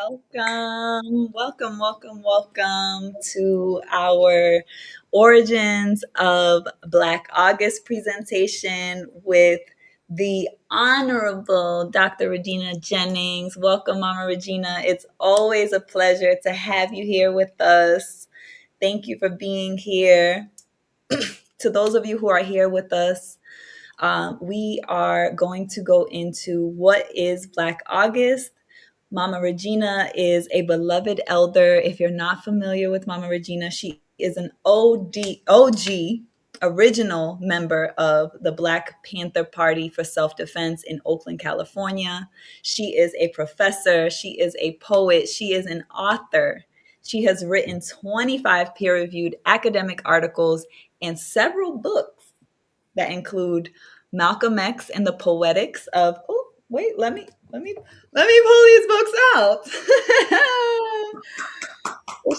Welcome to our Origins of Black August presentation with the Honorable Dr. Regina Jennings. Welcome, Mama Regina. It's always a pleasure to have you here with us. Thank you for being here. To those of you who are here with us, we are going to go into what is Black August. Mama Regina is a beloved elder. If you're not familiar with Mama Regina, she is an OG, original member of the Black Panther Party for Self-Defense in Oakland, California. She is a professor. She is a poet. She is an author. She has written 25 peer-reviewed academic articles and several books that include Malcolm X and the Poetics of. Oh, wait, let me pull these books out.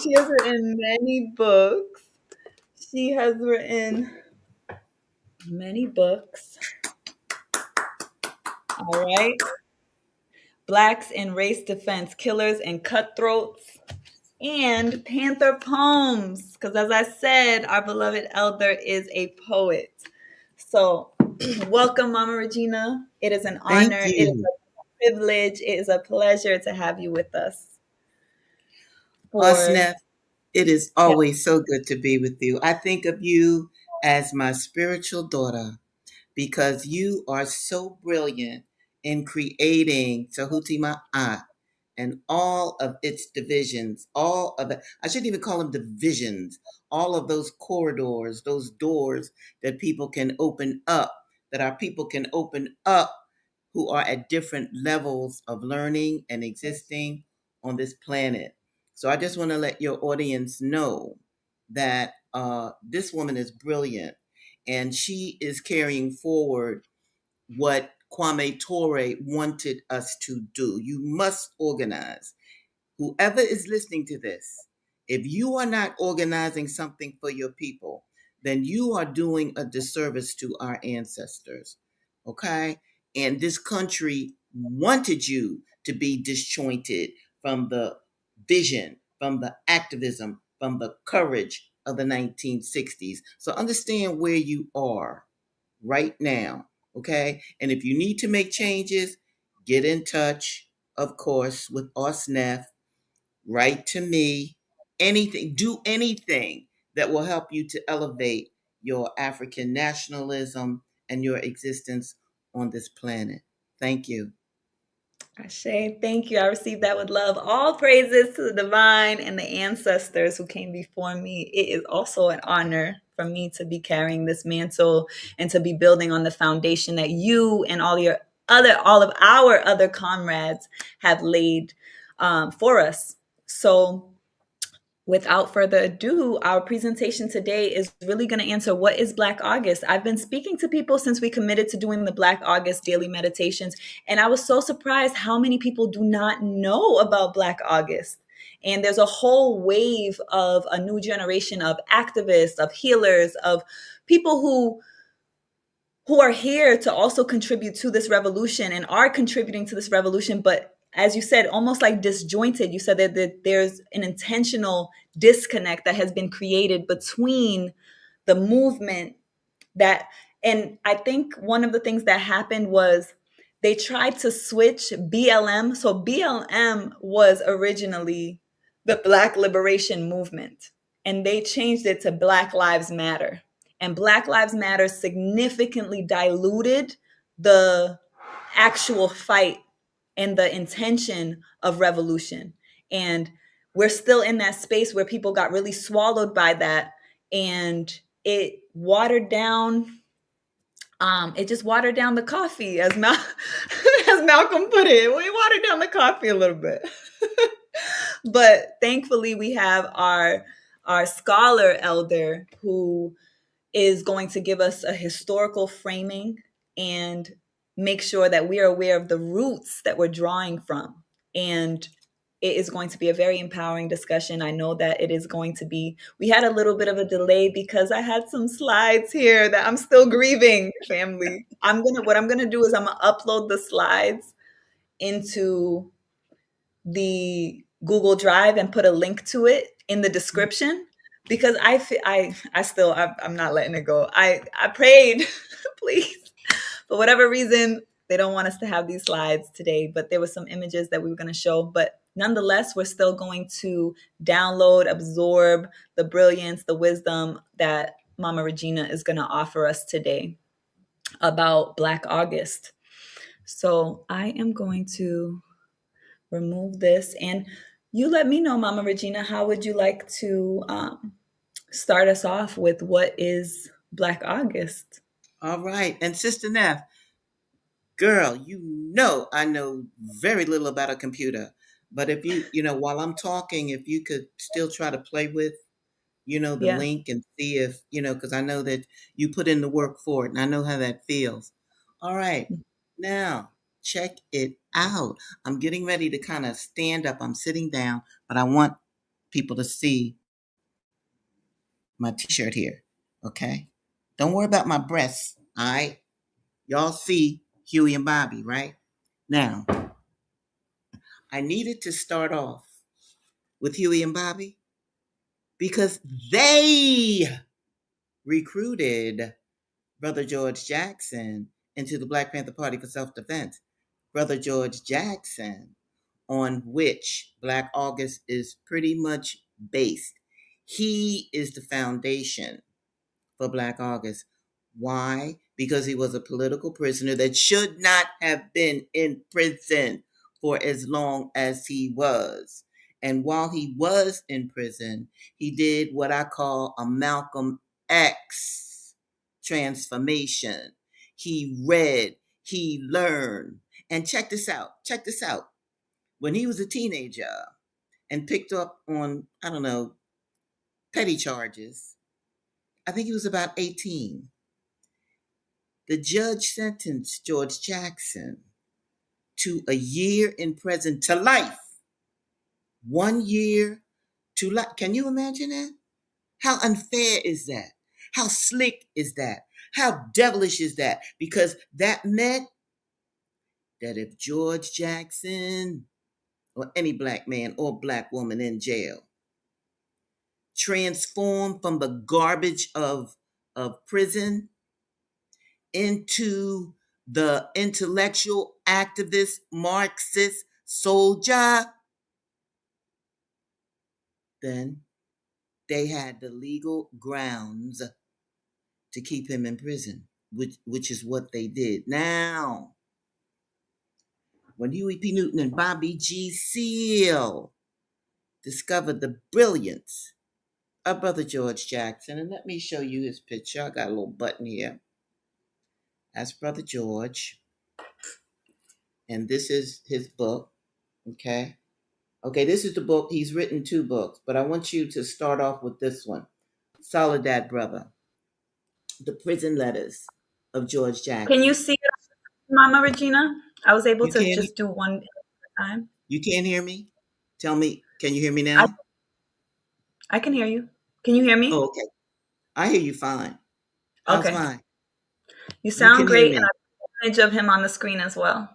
She has written many books. She has written many books. All right. Blacks in Race Defense, Killers and Cutthroats, and Panther Poems. Because as I said, our beloved elder is a poet. So welcome, Mama Regina. It is an honor. Thank It is you. a privilege. It is a pleasure to have you with us. Osneth, it is Yeah. always so good to be with you. I think of you as my spiritual daughter because you are so brilliant in creating Tehuti Ma'at and all of its divisions, all of it. I shouldn't even call them divisions, all of those corridors, those doors that people can open up, that our people can open up who are at different levels of learning and existing on this planet. So I just want to let your audience know that this woman is brilliant and she is carrying forward what Kwame Ture wanted us to do. You must organize. Whoever is listening to this, if you are not organizing something for your people, then you are doing a disservice to our ancestors. Okay? And this country wanted you to be disjointed from the vision, from the activism, from the courage of the 1960s. So understand where you are right now. Okay? And if you need to make changes, get in touch, of course, with Osnef. Write to me, anything, do anything that will help you to elevate your African nationalism and your existence on this planet. Thank you. Ashe, thank you. I received that with love. All praises to the divine and the ancestors who came before me. It is also an honor for me to be carrying this mantle and to be building on the foundation that you and all of our other comrades have laid for us. So without further ado, our presentation today is really going to answer what is Black August. I've been speaking to people since we committed to doing the Black August daily meditations, and I was so surprised how many people do not know about Black August. And there's a whole wave of a new generation of activists, of healers, of people who are here to also contribute to this revolution and are contributing to this revolution, but as you said, almost like disjointed. You said that there's an intentional disconnect that has been created between the movement that, and I think one of the things that happened was they tried to switch BLM. So BLM was originally the Black Liberation Movement, and they changed it to Black Lives Matter. And Black Lives Matter significantly diluted the actual fight and the intention of revolution. And we're still in that space where people got really swallowed by that, and it watered down. It just watered down the coffee, as as Malcolm put it. We watered down the coffee a little bit. But thankfully, we have our scholar elder who is going to give us a historical framing and make sure that we are aware of the roots that we're drawing from. And it is going to be a very empowering discussion. I know that it is going to be. We had a little bit of a delay because I had some slides here that I'm still grieving, family. What I'm gonna do is I'm gonna upload the slides into the Google Drive and put a link to it in the description, because I still I'm not letting it go. I prayed, please. For whatever reason, they don't want us to have these slides today, but there were some images that we were going to show. But nonetheless, we're still going to download, absorb the brilliance, the wisdom that Mama Regina is going to offer us today about Black August. So I am going to remove this, and you let me know, Mama Regina, how would you like to start us off with what is Black August? All right. And Sister Neff, girl, you know I know very little about a computer. But if while I'm talking, if you could still try to play with, the Yeah. link and see if, because I know that you put in the work for it and I know how that feels. All right. Now, check it out. I'm getting ready to kind of stand up. I'm sitting down, but I want people to see my t-shirt here. Okay? Don't worry about my breasts. All right? Y'all see Huey and Bobby, right? Now, I needed to start off with Huey and Bobby because they recruited Brother George Jackson into the Black Panther Party for self-defense. Brother George Jackson, on which Black August is pretty much based. He is the foundation for Black August. Why? Because he was a political prisoner that should not have been in prison for as long as he was. And while he was in prison, he did what I call a Malcolm X transformation. He read, he learned. And check this out. Check this out. When he was a teenager and picked up on, I don't know, petty charges, I think he was about 18. The judge sentenced George Jackson to a year in prison to life. 1 year to life. Can you imagine that? How unfair is that? How slick is that? How devilish is that? Because that meant that if George Jackson or any black man or black woman in jail transformed from the garbage of prison into the intellectual activist Marxist soldier, then they had the legal grounds to keep him in prison, which is what they did. Now, when Huey P. Newton and Bobby G. Seale discovered the brilliance of Brother George Jackson, and let me show you his picture. I got a little button here. That's Brother George, and this is his book. Okay. Okay, this is the book. He's written 2 books, but I want you to start off with this one, Soledad Brother, The Prison Letters of George Can you Jackson. see it, Mama Regina? I was able You to can't just do one at a time. you can't hear me? Tell me, can you hear me I, now? I can hear you. Can you hear Oh, me? okay. I hear you fine. How's Okay. mine? You You sound can hear great, and I me. have an image of him on the screen as well.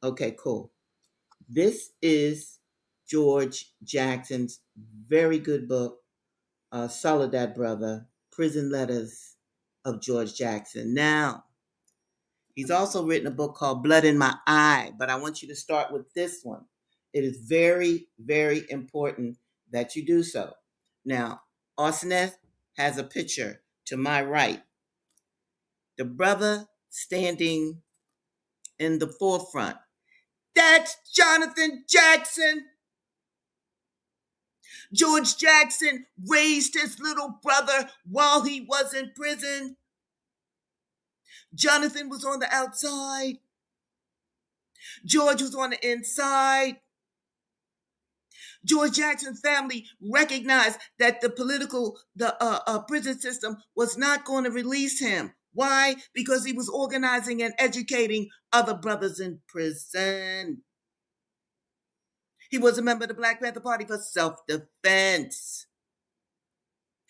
Okay, cool. This is George Jackson's very good book, Soledad Brother, Prison Letters of George Jackson. Now, he's also written a book called Blood in My Eye, but I want you to start with this one. It is very, very important that you do so. Now, Arsoneth has a picture to my right. The brother standing in the forefront. That's Jonathan Jackson. George Jackson raised his little brother while he was in prison. Jonathan was on the outside. George was on the inside. George Jackson's family recognized that the prison system was not going to release him. Why? Because he was organizing and educating other brothers in prison. He was a member of the Black Panther Party for self-defense.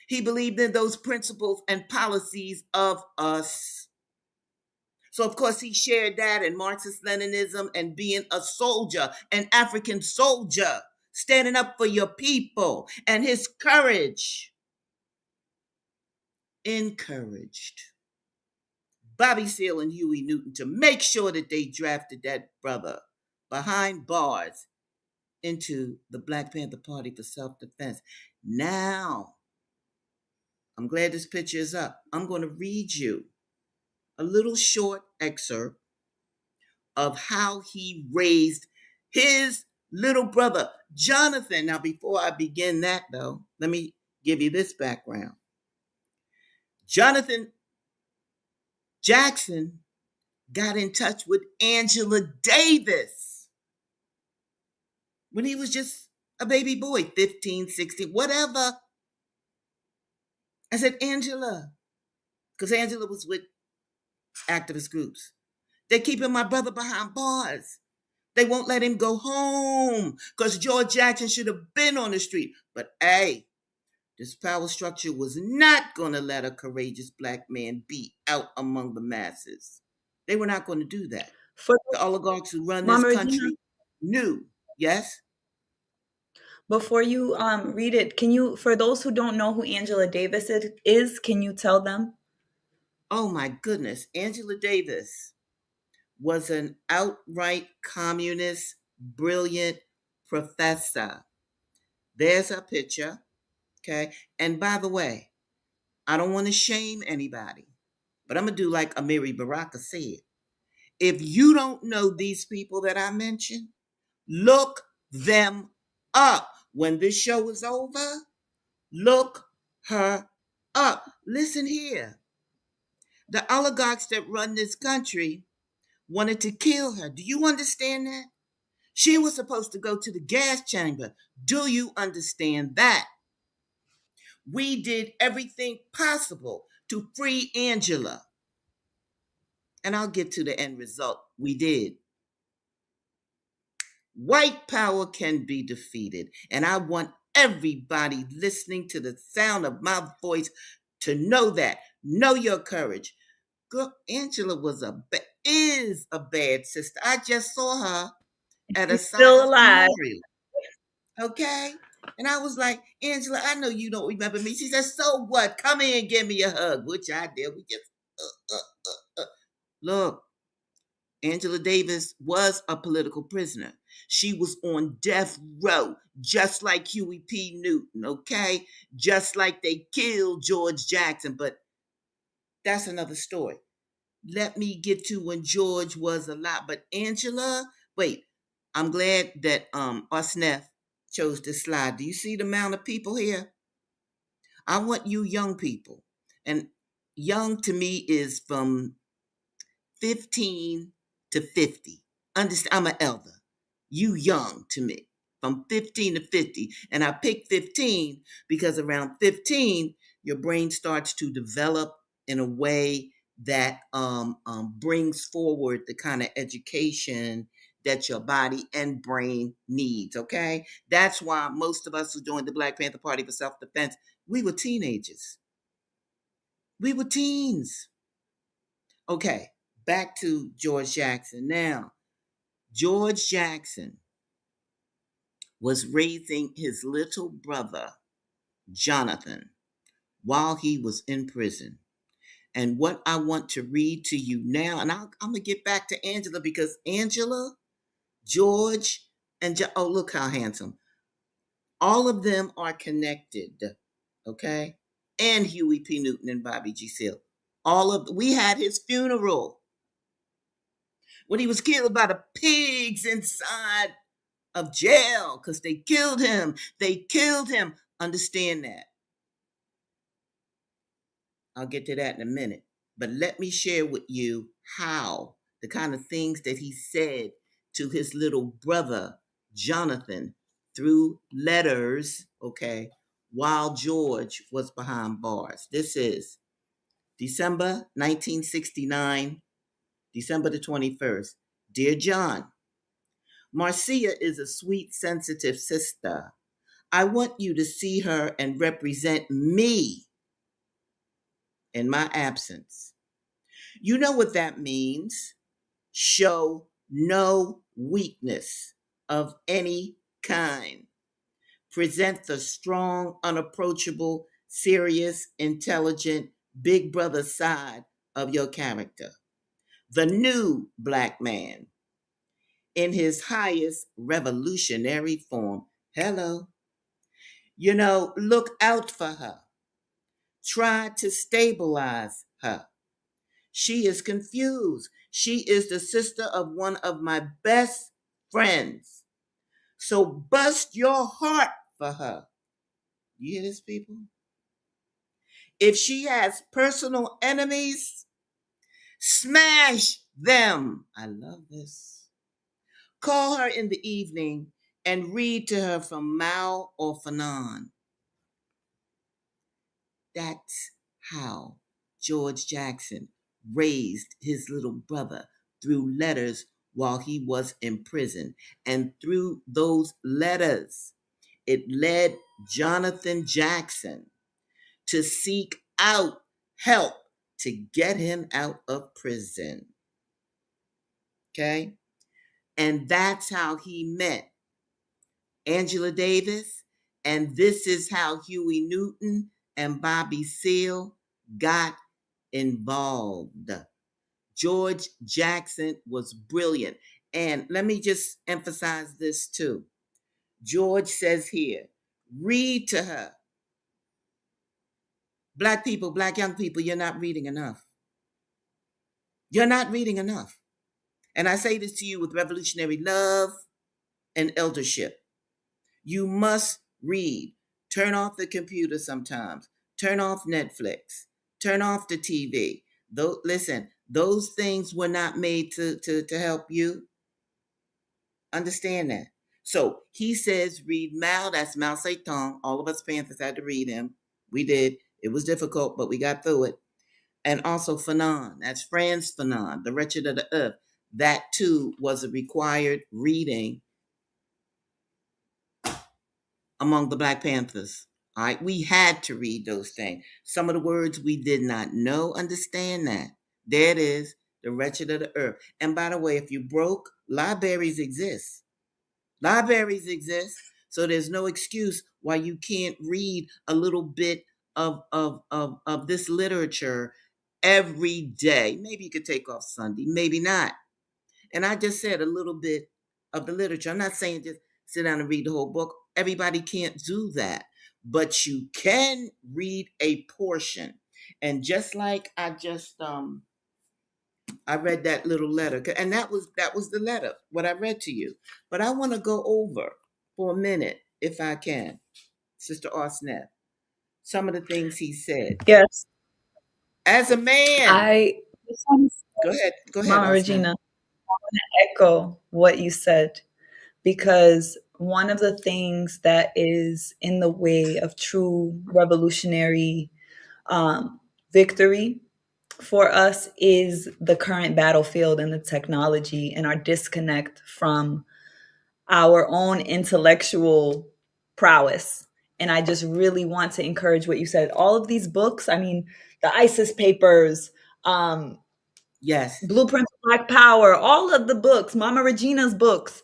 He believed in those principles and policies of us. So, of course, he shared that and Marxist Leninism and being a soldier, an African soldier, standing up for your people. And his courage encouraged Bobby Seale and Huey Newton to make sure that they drafted that brother behind bars into the Black Panther Party for self-defense. Now, I'm glad this picture is up. I'm going to read you a little short excerpt of how he raised his little brother, Jonathan. Now, before I begin that, though, let me give you this background. Jonathan Jackson got in touch with Angela Davis when he was just a baby boy, 15, 16, whatever. I said, Angela, because Angela was with activist groups. They're keeping my brother behind bars. They won't let him go home because George Jackson should have been on the street. But hey, this power structure was not going to let a courageous Black man be out among the masses. They were not going to do that. For The oligarchs who run this Mama Regina, country knew. Yes? before you read it, can you, for those who don't know who Angela Davis is, can you tell them? Oh my goodness. Angela Davis was an outright communist, brilliant professor. There's a picture. Okay. And by the way, I don't want to shame anybody, but I'm going to do like Amiri Baraka said. If you don't know these people that I mentioned, look them up. When this show is over, look her up. Listen here. The oligarchs that run this country wanted to kill her. Do you understand that? She was supposed to go to the gas chamber. Do you understand that? We did everything possible to free Angela. And I'll get to the end result. We did. White power can be defeated. And I want everybody listening to the sound of my voice to know that. Know your courage. Girl, Angela is a bad sister. I just saw her at a She's still silent alive. memorial. Okay? And I was like, Angela, I know you don't remember me. She said, so what? Come in and give me a hug, which I did. We just, look, Angela Davis was a political prisoner. She was on death row, just like Huey P. Newton, okay? Just like they killed George Jackson, but that's another story. Let me get to when George was alive. But Angela, wait, I'm glad that Osnef chose this slide. Do you see the amount of people here? I want you young people. And young to me is from 15 to 50. Understand, I'm an elder. You young to me, from 15 to 50. And I picked 15 because around 15, your brain starts to develop in a way that brings forward the kind of education that your body and brain needs, okay? That's why most of us who joined the Black Panther Party for self-defense, we were teenagers. We were teens. Okay, back to George Jackson. Now, George Jackson was raising his little brother, Jonathan, while he was in prison. And what I want to read to you now, and I'm going to get back to Angela because Angela, George, and oh, look how handsome. All of them are connected, okay? And Huey P. Newton and Bobby G. Seale. We had his funeral when he was killed by the pigs inside of jail because they killed him. They killed him. Understand that. I'll get to that in a minute. But let me share with you how the kind of things that he said to his little brother, Jonathan, through letters, okay, while George was behind bars. This is December 1969, December the 21st. Dear John, Marcia is a sweet, sensitive sister. I want you to see her and represent me in my absence. You know what that means? Show no weakness of any kind. Present the strong, unapproachable, serious, intelligent, big brother side of your character. The new black man in his highest revolutionary form. Hello. Look out for her. Try to stabilize her. She is confused. She is the sister of one of my best friends. So bust your heart for her. You hear this, people? If she has personal enemies, smash them. I love this. Call her in the evening and read to her from Mao or Fanon. That's how George Jackson raised his little brother through letters while he was in prison. And through those letters, it led Jonathan Jackson to seek out help to get him out of prison. Okay? And that's how he met Angela Davis. And this is how Huey Newton and Bobby Seale got involved. George Jackson was brilliant. And let me just emphasize this too. George says here, read to her. Black people, black young people, you're not reading enough. You're not reading enough. And I say this to you with revolutionary love and eldership. You must read. Turn off the computer sometimes. Turn off Netflix. Turn off the TV. Listen, those things were not made to help you. Understand that. So he says, read Mao. That's Mao Zedong. All of us Panthers had to read him. We did. It was difficult, but we got through it. And also Fanon. That's Frantz Fanon, The Wretched of the Earth. That too was a required reading among the Black Panthers. All right, we had to read those things. Some of the words we did not know, understand that. There it is, The Wretched of the Earth. And by the way, if you broke, libraries exist. Libraries exist, so there's no excuse why you can't read a little bit of this literature every day. Maybe you could take off Sunday, maybe not. And I just said a little bit of the literature. I'm not saying just sit down and read the whole book. Everybody can't do that. But you can read a portion. And just like I read that little letter, and that was the letter, what I read to you. But I want to go over for a minute, if I can, Sister Arsnett, some of the things he said. Yes. As a man, I just want to go ahead, Mama Arsnett. Regina, echo what you said, because one of the things that is in the way of true revolutionary victory for us is the current battlefield and the technology and our disconnect from our own intellectual prowess. And I just really want to encourage what you said. All of these books, I mean, the ISIS papers, Yes. Blueprint for Black Power, all of the books, Mama Regina's books,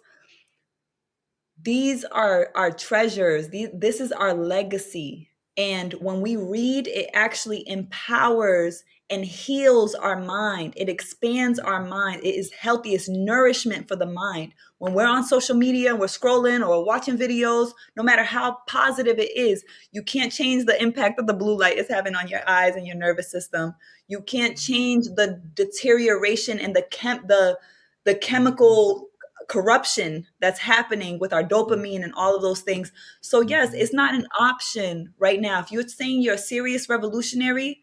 these are our treasures. This is our legacy. And when we read, it actually empowers and heals our mind. It expands our mind. It is healthy. It's nourishment for the mind. When we're on social media and we're scrolling or watching videos, no matter how positive it is, you can't change the impact that the blue light is having on your eyes and your nervous system. You can't change the deterioration and the chemical corruption that's happening with our dopamine and all of those things. So yes, it's not an option right now. If you're saying you're a serious revolutionary,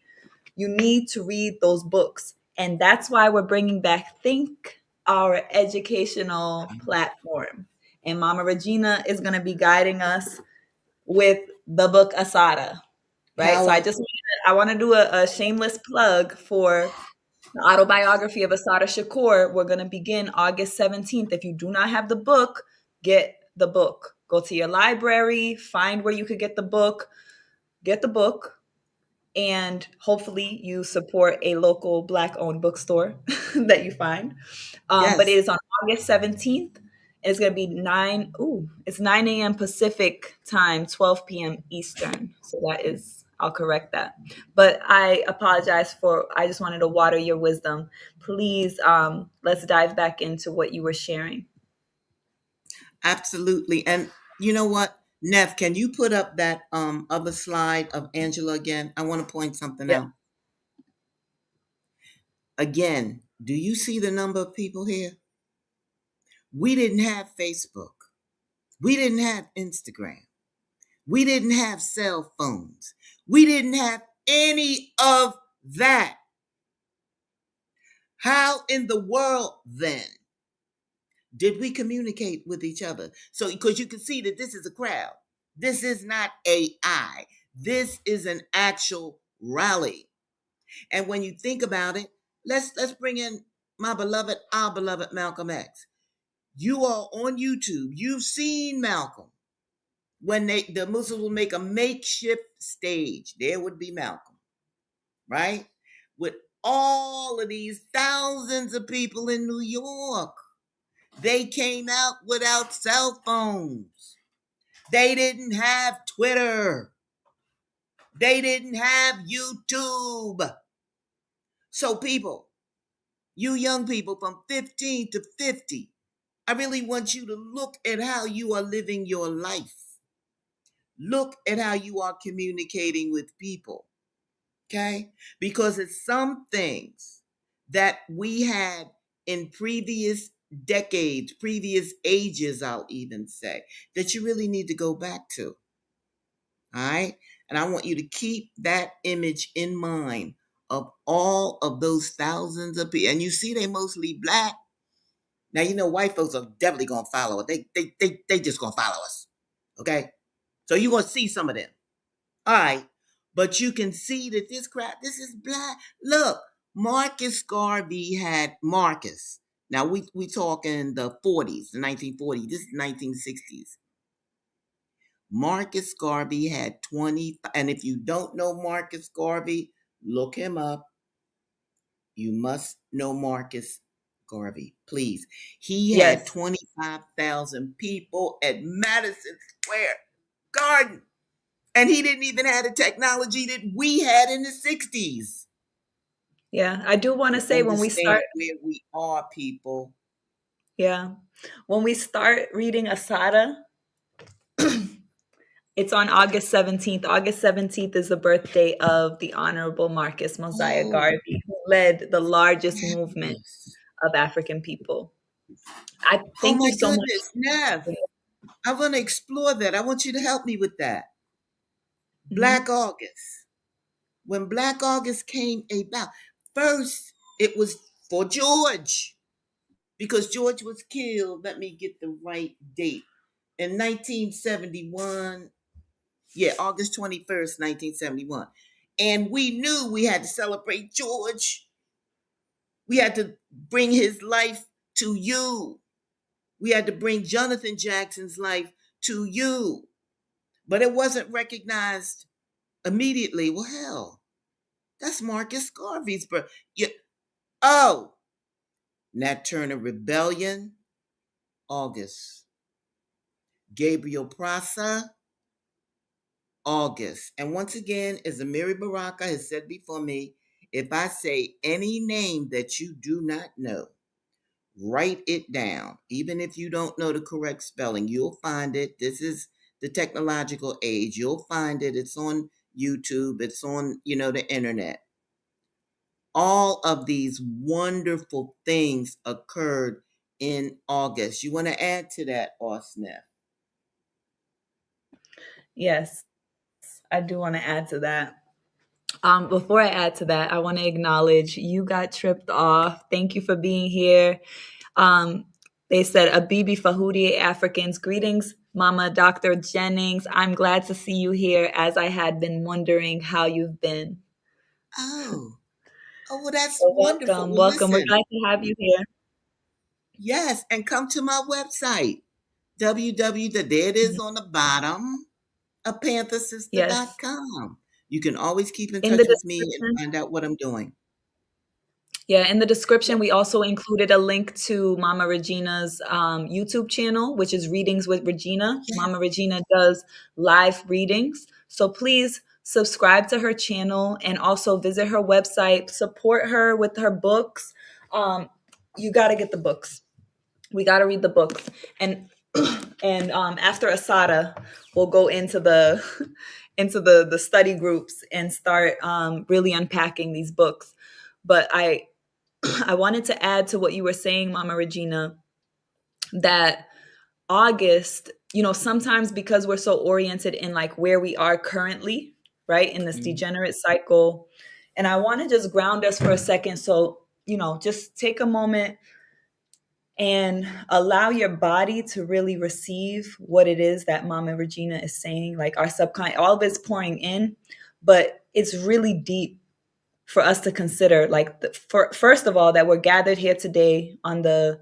you need to read those books. And that's why we're bringing back Think, our educational platform. And Mama Regina is going to be guiding us with the book Asada, right? So Power. I want to do a shameless plug for the autobiography of Asada Shakur. We're going to begin August 17th. If you do not have the book, get the book. Go to your library, find where you could get the book, and hopefully you support a local Black owned bookstore that you find. But it Yes, is on August 17th. It's going to be it's 9 a.m. Pacific time, 12 p.m. Eastern. So that is, I'll correct that. But I apologize I just wanted to water your wisdom. Please, let's dive back into what you were sharing. absolutely. And you know what, Nev, can you put up that other slide of Angela again? I want to point something Yep. out. Again, do you see the number of people here? We didn't have Facebook. We didn't have Instagram. We didn't have cell phones. We didn't have any of that. How in the world then did we communicate with each other? So, because you can see that this is a crowd, this is not AI, this is an actual rally. And when you think about it, let's bring in our beloved Malcolm X. You are on YouTube. You've seen Malcolm. When the Muslims will make a makeshift stage, there would be Malcolm, right? With all of these thousands of people in New York. They came out without cell phones. They didn't have Twitter. They didn't have YouTube. So, people, you young people from 15 to 50, I really want you to look at how you are living your life. Look at how you are communicating with people. Okay? Because it's some things that we had in previous decades, previous ages, I'll even say, that you really need to go back to. All right? And I want you to keep that image in mind of all of those thousands of people. And you see, they mostly Black. Now, you know, white folks are definitely going to follow it. They just going to follow us. Okay? So you're going to see some of them. All right. But you can see that this crowd, this is Black. Look, Marcus Garvey had Marcus. Now we talking the 40s, the 1940s. This is 1960s. Marcus Garvey had 20, and if you don't know Marcus Garvey, look him up. You must know Marcus Garvey, please. He had Yes. 25,000 people at Madison Square Garden. And he didn't even have the technology that we had in the 60s. Yeah. I do want to To say when we understand start, where we are, people. yeah, when we start reading Asada, it's on August 17th. August 17th is the birthday of the Honorable Marcus Mosiah Oh, Garvey, who led the largest movement fabulous. of African people. I Oh thank you my so much. goodness, Nev. I want to explore that. I want you to help me with that. Black Mhm. August. When Black August came about, first it was for George, because George was killed. Let me get the right date. In 1971, yeah, August 21st, 1971. And we knew we had to celebrate George. We had to bring his life to you. We had to bring Jonathan Jackson's life to you. But it wasn't recognized immediately. Well, hell, that's Marcus Garvey's birth. Yeah. Oh, Nat Turner Rebellion, August. Gabriel Prosser, August. And once again, as Amiri Baraka has said before me, if I say any name that you do not know, write it down. Even if you don't know the correct spelling, you'll find it. This is the technological age. You'll find it. It's on YouTube. It's on, the internet. All of these wonderful things occurred in August. You want to add to that, Osneth? Yes, I do want to add to that. Before I add to that, I want to acknowledge you got tripped off. Thank you for being here. Um, they said, Abibi Fahudi Africans, greetings, Mama Dr. Jennings. I'm glad to see you here as I had been wondering how you've been. Oh, oh, well, that's So wonderful. welcome, Well, welcome. We're listen, glad to have you here. yes, and come to my website, www. There it is Mhm. on the bottom, a Yes. panthersister.com. You can always keep in In the touch with me and description, find out what I'm doing. yeah, in the description, we also included a link to Mama Regina's YouTube channel, which is Readings with Regina. Yes. Mama Regina does live readings. So please subscribe to her channel and also visit her website, support her with her books. Um, you got to get the books. We got to read the books. And after Asada, we'll go into the into the study groups and start really unpacking these books. But I wanted to add to what you were saying, Mama Regina, that August, sometimes because we're so oriented in like where we are currently, right, in this Mm, degenerate cycle. And I want to just ground us for a second. So, just take a moment and allow your body to really receive what it is that Mama Regina is saying. Like our subconscious, all of it's pouring in, but it's really deep for us to consider. Like, first of all, that we're gathered here today on the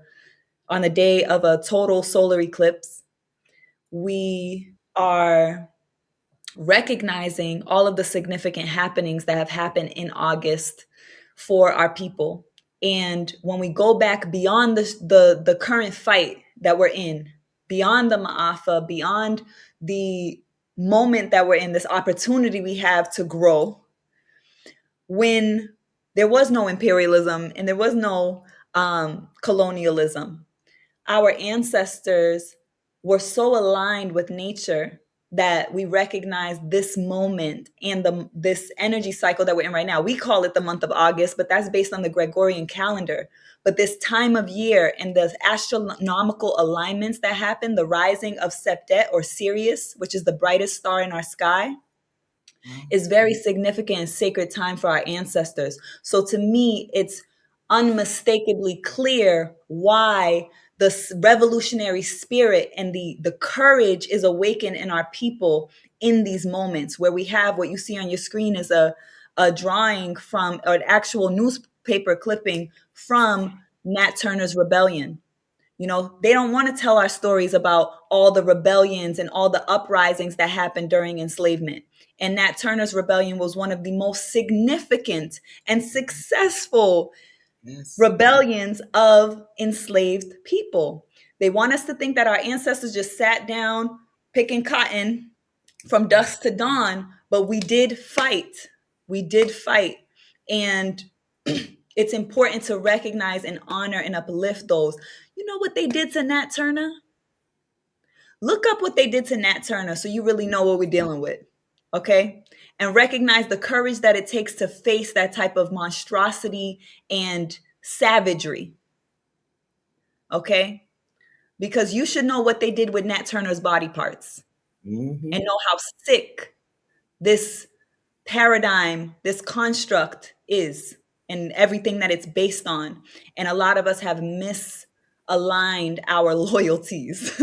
day of a total solar eclipse. We are recognizing all of the significant happenings that have happened in August for our people. And when we go back beyond the current fight that we're in, beyond the Ma'afa, beyond the moment that we're in, this opportunity we have to grow, when there was no imperialism and there was no colonialism, our ancestors were so aligned with nature that we recognize this moment and this energy cycle that we're in right now. We call it the month of August, but that's based on the Gregorian calendar. But this time of year and the astronomical alignments that happen, the rising of Septet or Sirius, which is the brightest star in our sky, wow. is very significant and sacred time for our ancestors. So to me, it's unmistakably clear why the revolutionary spirit and the courage is awakened in our people in these moments where we have what you see on your screen is a drawing from or an actual newspaper clipping from Nat Turner's rebellion. They don't want to tell our stories about all the rebellions and all the uprisings that happened during enslavement. And Nat Turner's rebellion was one of the most significant and successful Yes. rebellions of enslaved people. They want us to think that our ancestors just sat down picking cotton from dusk to dawn, but we did fight. We did fight. And it's important to recognize and honor and uplift those. You know what they did to Nat Turner? Look up what they did to Nat Turner so you really know what we're dealing with. Okay? And recognize the courage that it takes to face that type of monstrosity and savagery. Okay? Because you should know what they did with Nat Turner's body parts and Mm-hmm. know how sick this paradigm, this construct is, and everything that it's based on. And a lot of us have misaligned our loyalties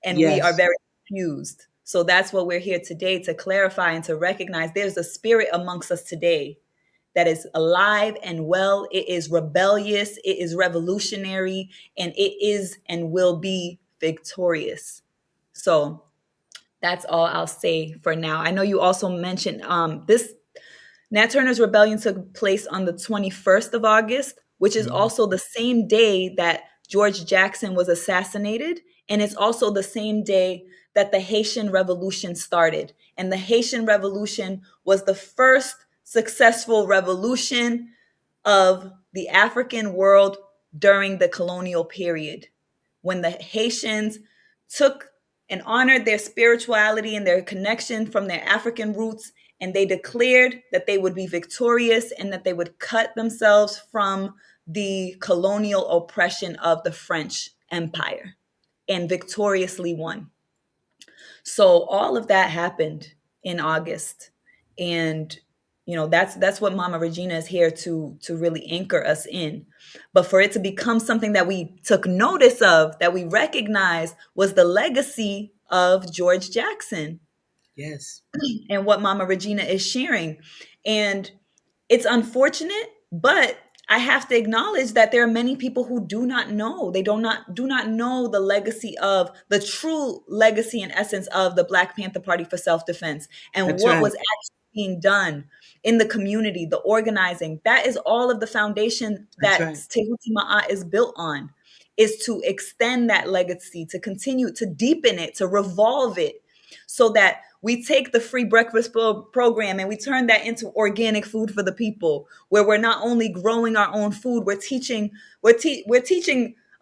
and we are Yes. very confused. So that's what we're here today to clarify and to recognize there's a spirit amongst us today that is alive and well. It is rebellious, it is revolutionary, and it is and will be victorious. So that's all I'll say for now. I know you also mentioned this Nat Turner's rebellion took place on the 21st of August, which is Mm, also the same day that George Jackson was assassinated. And it's also the same day that the Haitian Revolution started. And the Haitian Revolution was the first successful revolution of the African world during the colonial period, when the Haitians took and honored their spirituality and their connection from their African roots, and they declared that they would be victorious and that they would cut themselves from the colonial oppression of the French Empire and victoriously won. So all of that happened in August. And that's what Mama Regina is here to really anchor us in. But for it to become something that we took notice of, that we recognized was the legacy of George Jackson yes. and what Mama Regina is sharing. And it's unfortunate, but I have to acknowledge that there are many people who do not know. They do not know the legacy of the true legacy and essence of the Black Panther Party for self-defense and That's what right. was being done in the community, the organizing. That is all of the foundation That's that right. Tehuti Ma'at is built on, is to extend that legacy, to continue to deepen it, to revolve it, so that we take the free breakfast program and we turn that into organic food for the people, where we're not only growing our own food, we're teaching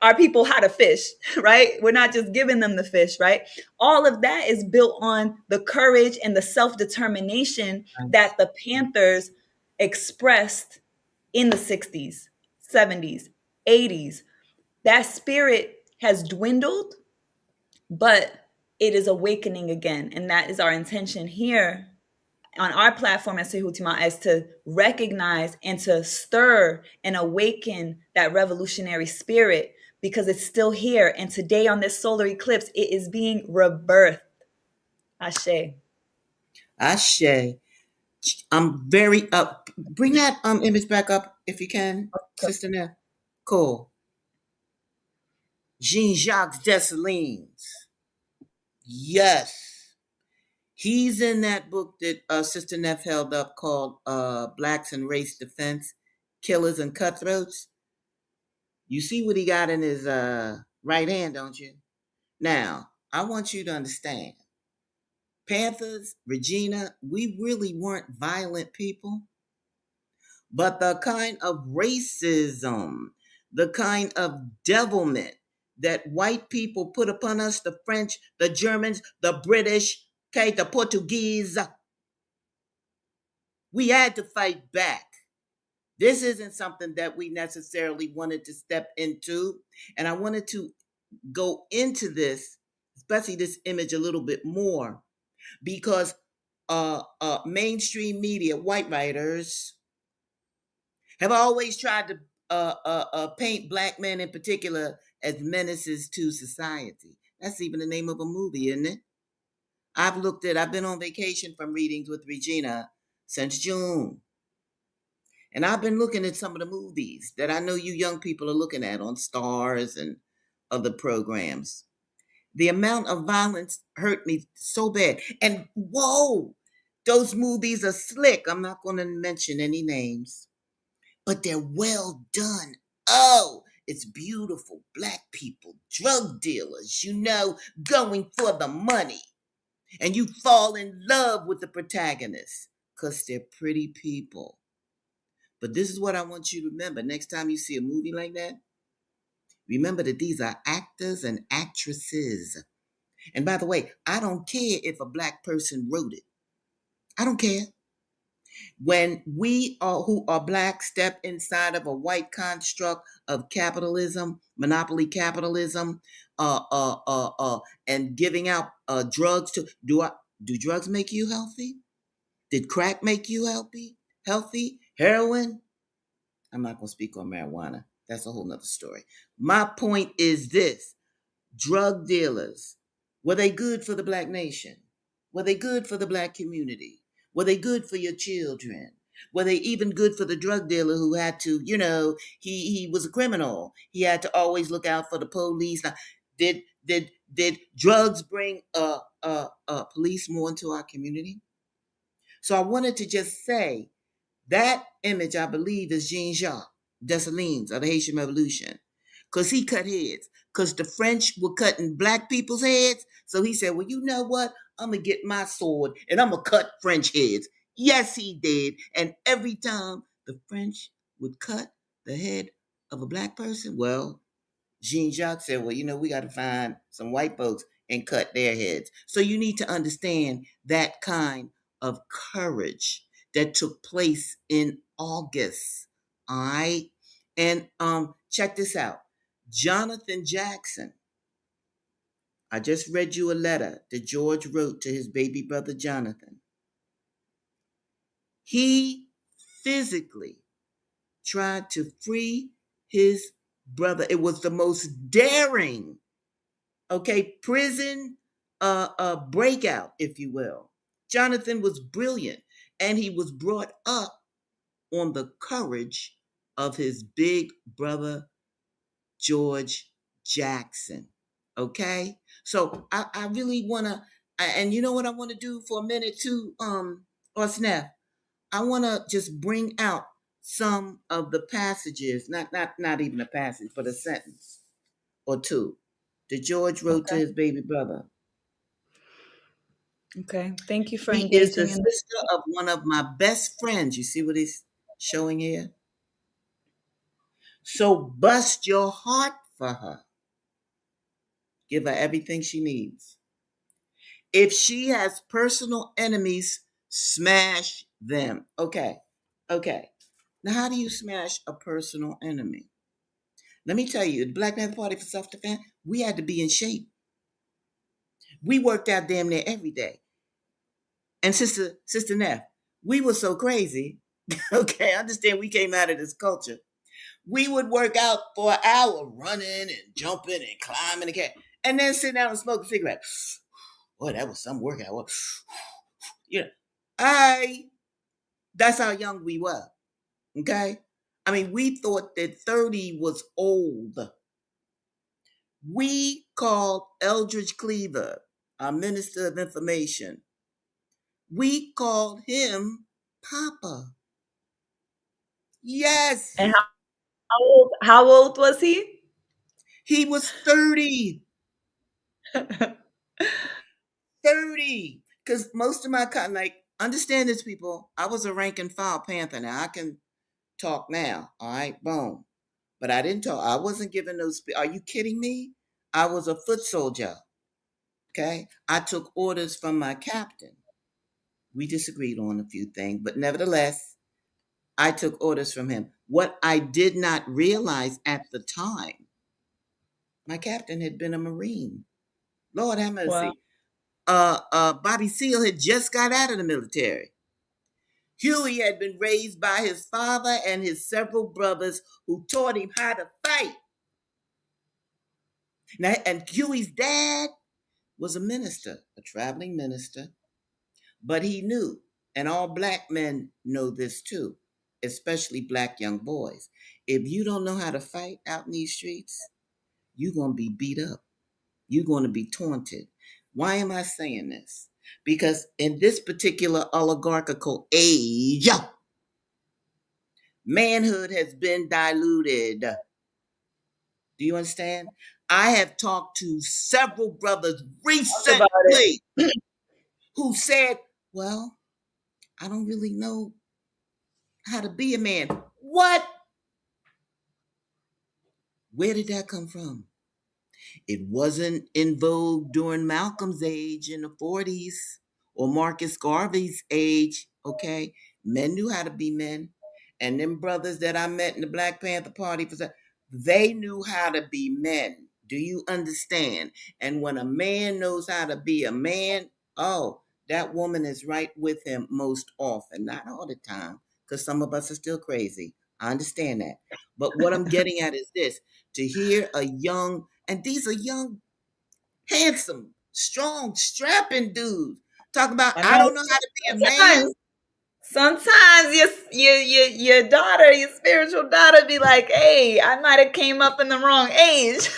our people how to fish, right? We're not just giving them the fish, right? All of that is built on the courage and the self-determination Nice. that the Panthers expressed in the 60s, 70s, 80s. That spirit has dwindled, but it is awakening again. And that is our intention here on our platform as Sehutima, as to recognize and to stir and awaken that revolutionary spirit, because it's still here. And today on this solar eclipse, it is being rebirthed. Ashe. Ashe. I'm very up. Bring that image back up if you can, Sister Neff. Cool. Jean Jacques Dessalines. Yes. He's in that book that Sister Neff held up called Blacks and Race Defense, Killers and Cutthroats. You see what he got in his right hand, don't you? Now, I want you to understand. Panthers, Regina, we really weren't violent people, but the kind of racism, the kind of devilment that white people put upon us, the French, the Germans, the British, okay, the Portuguese, we had to fight back. This isn't something that we necessarily wanted to step into. And I wanted to go into this, especially this image, a little bit more because mainstream media, white writers, have always tried to paint black men in particular as menaces to society. That's even the name of a movie, isn't it? I've been on vacation from readings with Regina since June. And I've been looking at some of the movies that I know you young people are looking at on Stars and other programs. The amount of violence hurt me so bad. And whoa, those movies are slick. I'm not going to mention any names, but they're well done. Oh, it's beautiful. Black people, drug dealers, going for the money. And you fall in love with the protagonists because they're pretty people. But this is what I want you to remember. Next time you see a movie like that, remember that these are actors and actresses. And by the way, I don't care if a black person wrote it. I don't care. When we are who are black step inside of a white construct of capitalism, monopoly capitalism, and giving out drugs to do drugs make you healthy? Did crack make you healthy? Healthy? Heroin? I'm not going to speak on marijuana. That's a whole nother story. My point is this: drug dealers, were they good for the black nation? Were they good for the black community? Were they good for your children? Were they even good for the drug dealer who had to, he was a criminal. He had to always look out for the police. Now, did drugs bring police more into our community? So I wanted to just say that image, I believe, is Jean Jacques Dessalines of the Haitian Revolution. Because he cut heads. Because the French were cutting black people's heads. So he said, well, you know what? I'm going to get my sword and I'm going to cut French heads. Yes, he did. And every time the French would cut the head of a black person, well, Jean Jacques said, well, we got to find some white folks and cut their heads. So you need to understand that kind of courage that took place in August. All right. And check this out. Jonathan Jackson. I just read you a letter that George wrote to his baby brother Jonathan. He physically tried to free his brother. It was the most daring, okay, prison breakout, if you will. Jonathan was brilliant, and he was brought up on the courage of his big brother George Jackson. Okay, so I really want to, and you know what I want to do for a minute too, or Snap, I want to just bring out some of the passages, not even a passage, but a sentence or two that George wrote to Okay. his baby brother. Okay. Thank you for He is the engaging in this. sister of one of my best friends. You see what he's showing here? So bust your heart for her. Give her everything she needs. If she has personal enemies, smash them. Okay. Okay. Now, how do you smash a personal enemy? Let me tell you, the Black Panther Party for Self Defense, we had to be in shape. We worked out damn near every day. And Sister Neff, we were so crazy. Okay, I understand we came out of this culture. We would work out for an hour, running and jumping and climbing the cat, and then sit down and smoke a cigarette. Boy, that was some workout. You know, I that's how young we were. Okay? I mean, we thought that 30 was old. We called Eldridge Cleaver, our Minister of Information. We called him Papa. And Yes, how old was he? he was 30. 30. Because most of my, like, understand this, people. I was a rank and file Panther. Now, I can talk now. All right, boom. But I didn't talk. I wasn't giving those. Are you kidding me? I was a foot soldier. Okay. I took orders from my captain. We disagreed on a few things, but nevertheless, I took orders from him. What I did not realize at the time, my captain had been a Marine. Lord have Wow. mercy. Bobby Seale had just got out of the military. Huey had been raised by his father and his several brothers who taught him how to fight. Now, and Huey's dad was a minister, a traveling minister, but he knew, and all black men know this too, especially black young boys. If you don't know how to fight out in these streets, you're going to be beat up. You're going to be taunted. Why am I saying this? Because in this particular oligarchical age, manhood has been diluted. Do you understand? I have talked to several brothers Talk about recently it. who said, well, I don't really know how to be a man. What? Where did that come from? It wasn't in vogue during Malcolm's age in the 40s or Marcus Garvey's age, okay? Men knew how to be men. And them brothers that I met in the Black Panther Party, they knew how to be men. Do you understand? And when a man knows how to be a man, oh, that woman is right with him most often. Not all the time, because some of us are still crazy. I understand that. But what I'm getting at is this: to hear a young, and these are young, handsome, strong, strapping dudes talk about, I I know don't know how to be a man. sometimes, sometimes your daughter, your spiritual daughter, be like, "Hey, I might have came up in the wrong age."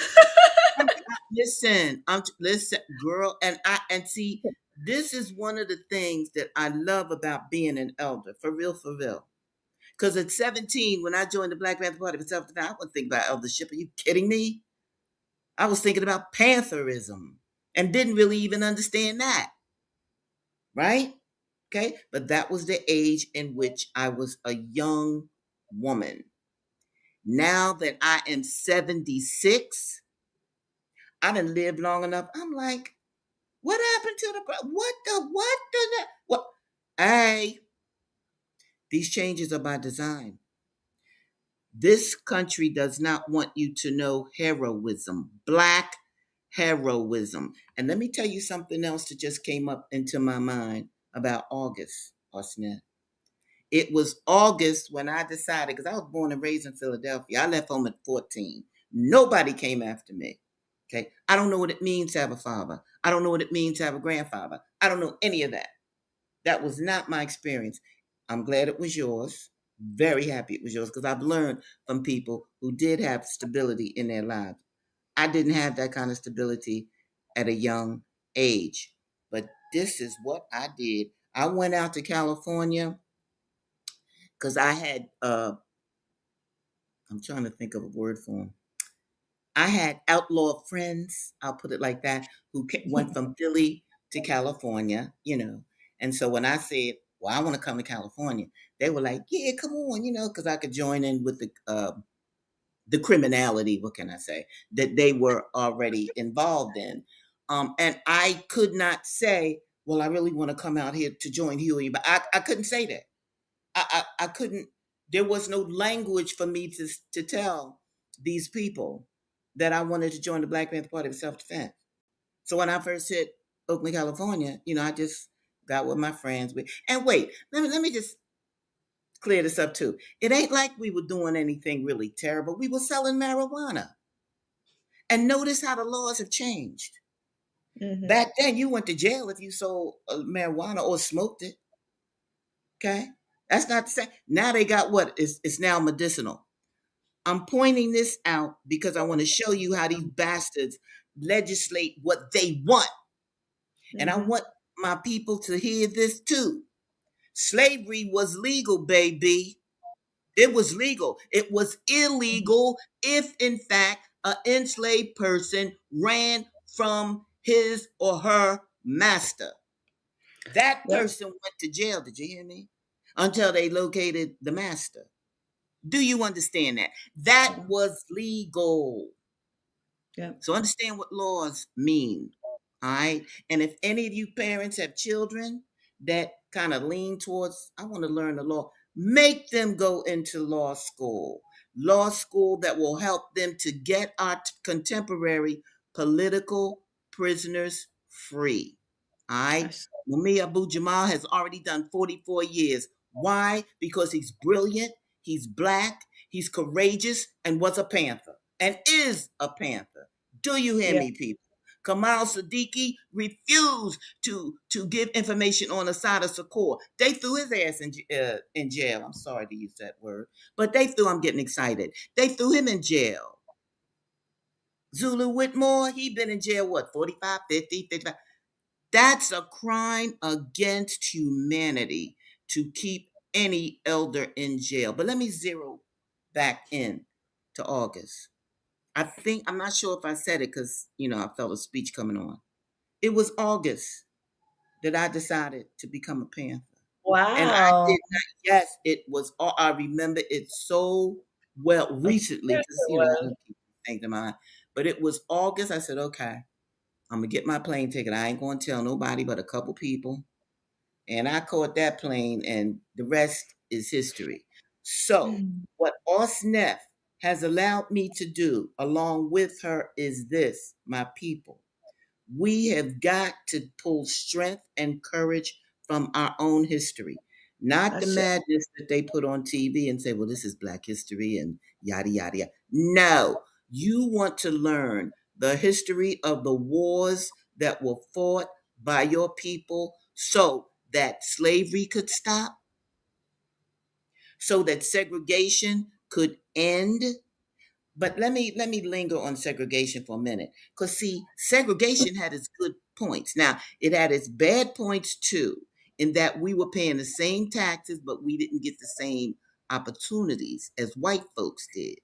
Listen, girl, and see, this is one of the things that I love about being an elder, for real, for real. Because at 17, when I joined the Black Panther Party for self-defense, I wasn't thinking about eldership. Are you kidding me? I was thinking about pantherism and didn't really even understand that, right? Okay, but that was the age in which I was a young woman. Now that I am 76, I done lived long enough. I'm like, what happened to what? Hey, these changes are by design. This country does not want you to know heroism, black heroism. And let me tell you something else that just came up into my mind about August, Osnet. It was August when I decided, because I was born and raised in Philadelphia. I left home at 14. Nobody came after me. Okay. I don't know what it means to have a father. I don't know what it means to have a grandfather. I don't know any of that. That was not my experience. I'm glad it was yours. Very happy it was yours because I've learned from people who did have stability in their lives. I didn't have that kind of stability at a young age. But this is what I did. I went out to California because I had, I'm trying to think of a word for them. I had outlaw friends, I'll put it like that, who went from Philly to California, you know. And so when I said, well, I want to come to California, they were like, yeah, come on, you know, because I could join in with the criminality, what can I say, that they were already involved in. And I could not say, well, I really want to come out here to join Huey, but I couldn't say that. I couldn't, there was no language for me to tell these people that I wanted to join the Black Panther Party of self-defense. So when I first hit Oakland, California, you know, I just got with my friends. And wait, let me just clear this up too. It ain't like we were doing anything really terrible. We were selling marijuana. And notice how the laws have changed. Hmm. Back then, you went to jail if you sold marijuana or smoked it. Okay, that's not the same. Now they got what? It's now medicinal. I'm pointing this out because I want to show you how these bastards legislate what they want, and I Hmm. want my people to hear this too. Slavery was legal, baby. It was legal. It was illegal if, in fact, an enslaved person ran from his or her master. That Yep. person went to jail, did you hear me? Until they located the master. Do you understand that? That Yeah. was legal. Yep. So understand what laws mean. All right. And if any of you parents have children that kind of lean towards, I want to learn the law, make them go into law school. Law school that will help them to get our contemporary political prisoners free. All right. That's, Mumia Abu Jamal has already done 44 years. Why? Because he's brilliant, he's black, he's courageous, and was a Panther, and is a Panther. Do you hear yeah. me, people? Kamal Siddiqui refused to give information on Assata Shakur. They threw his ass in jail. I'm sorry to use that word, but they threw. I'm getting excited. They threw him in jail. Zulu Whitmore, he been in jail what 45, 50, 55. That's a crime against humanity to keep any elder in jail. But let me zero back in to August. I think I'm not sure if I said it because I felt a speech coming on. It was August that I decided to become a Panther, and I Wow. did not. Yes, it was. I remember it so well Of recently course because it I was. don't keep things in mind. But it was August. I said, okay, I'm gonna get my plane ticket. I ain't gonna tell nobody but a couple people. And I caught that plane, and the rest is history. So, Mm. what Osnef has allowed me to do, along with her, is this, my people. We have got to pull strength and courage from our own history, not the That's it. madness that they put on TV and say, well, this is Black history and yada, yada, yada. No, you want to learn the history of the wars that were fought by your people so that slavery could stop, so that segregation could end. But let me linger on segregation for a minute, because see, segregation had its good points. Now it had its bad points too, in that we were paying the same taxes, but we didn't get the same opportunities as white folks did.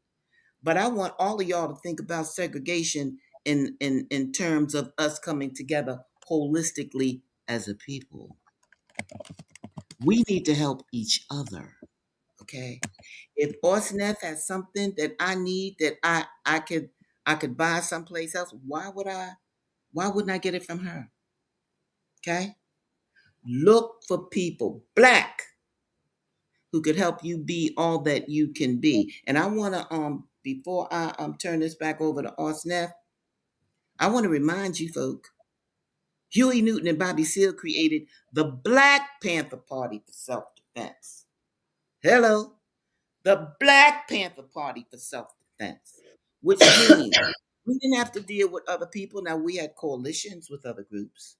But I want all of y'all to think about segregation in terms of us coming together holistically as a people. We need to help each other. Okay. If Orsneth has something that I need that I could buy someplace else, why wouldn't I get it from her? Okay? Look for people, black, who could help you be all that you can be. And I wanna before I turn this back over to Orsneth, I want to remind you folk, Huey Newton and Bobby Seale created the Black Panther Party for self-defense. Hello. The Black Panther Party for self-defense, which means we didn't have to deal with other people. Now, we had coalitions with other groups,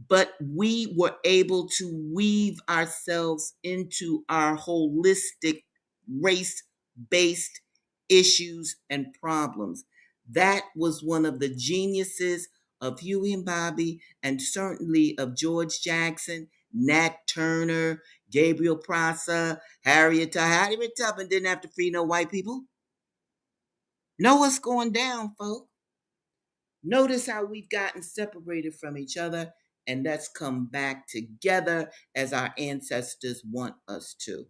but we were able to weave ourselves into our holistic race-based issues and problems. That was one of the geniuses of Huey and Bobby, and certainly of George Jackson, Nat Turner, Gabriel Prosser, Harriet Tubman didn't have to free no white people. Know what's going down, folks. Notice how we've gotten separated from each other, and let's come back together as our ancestors want us to.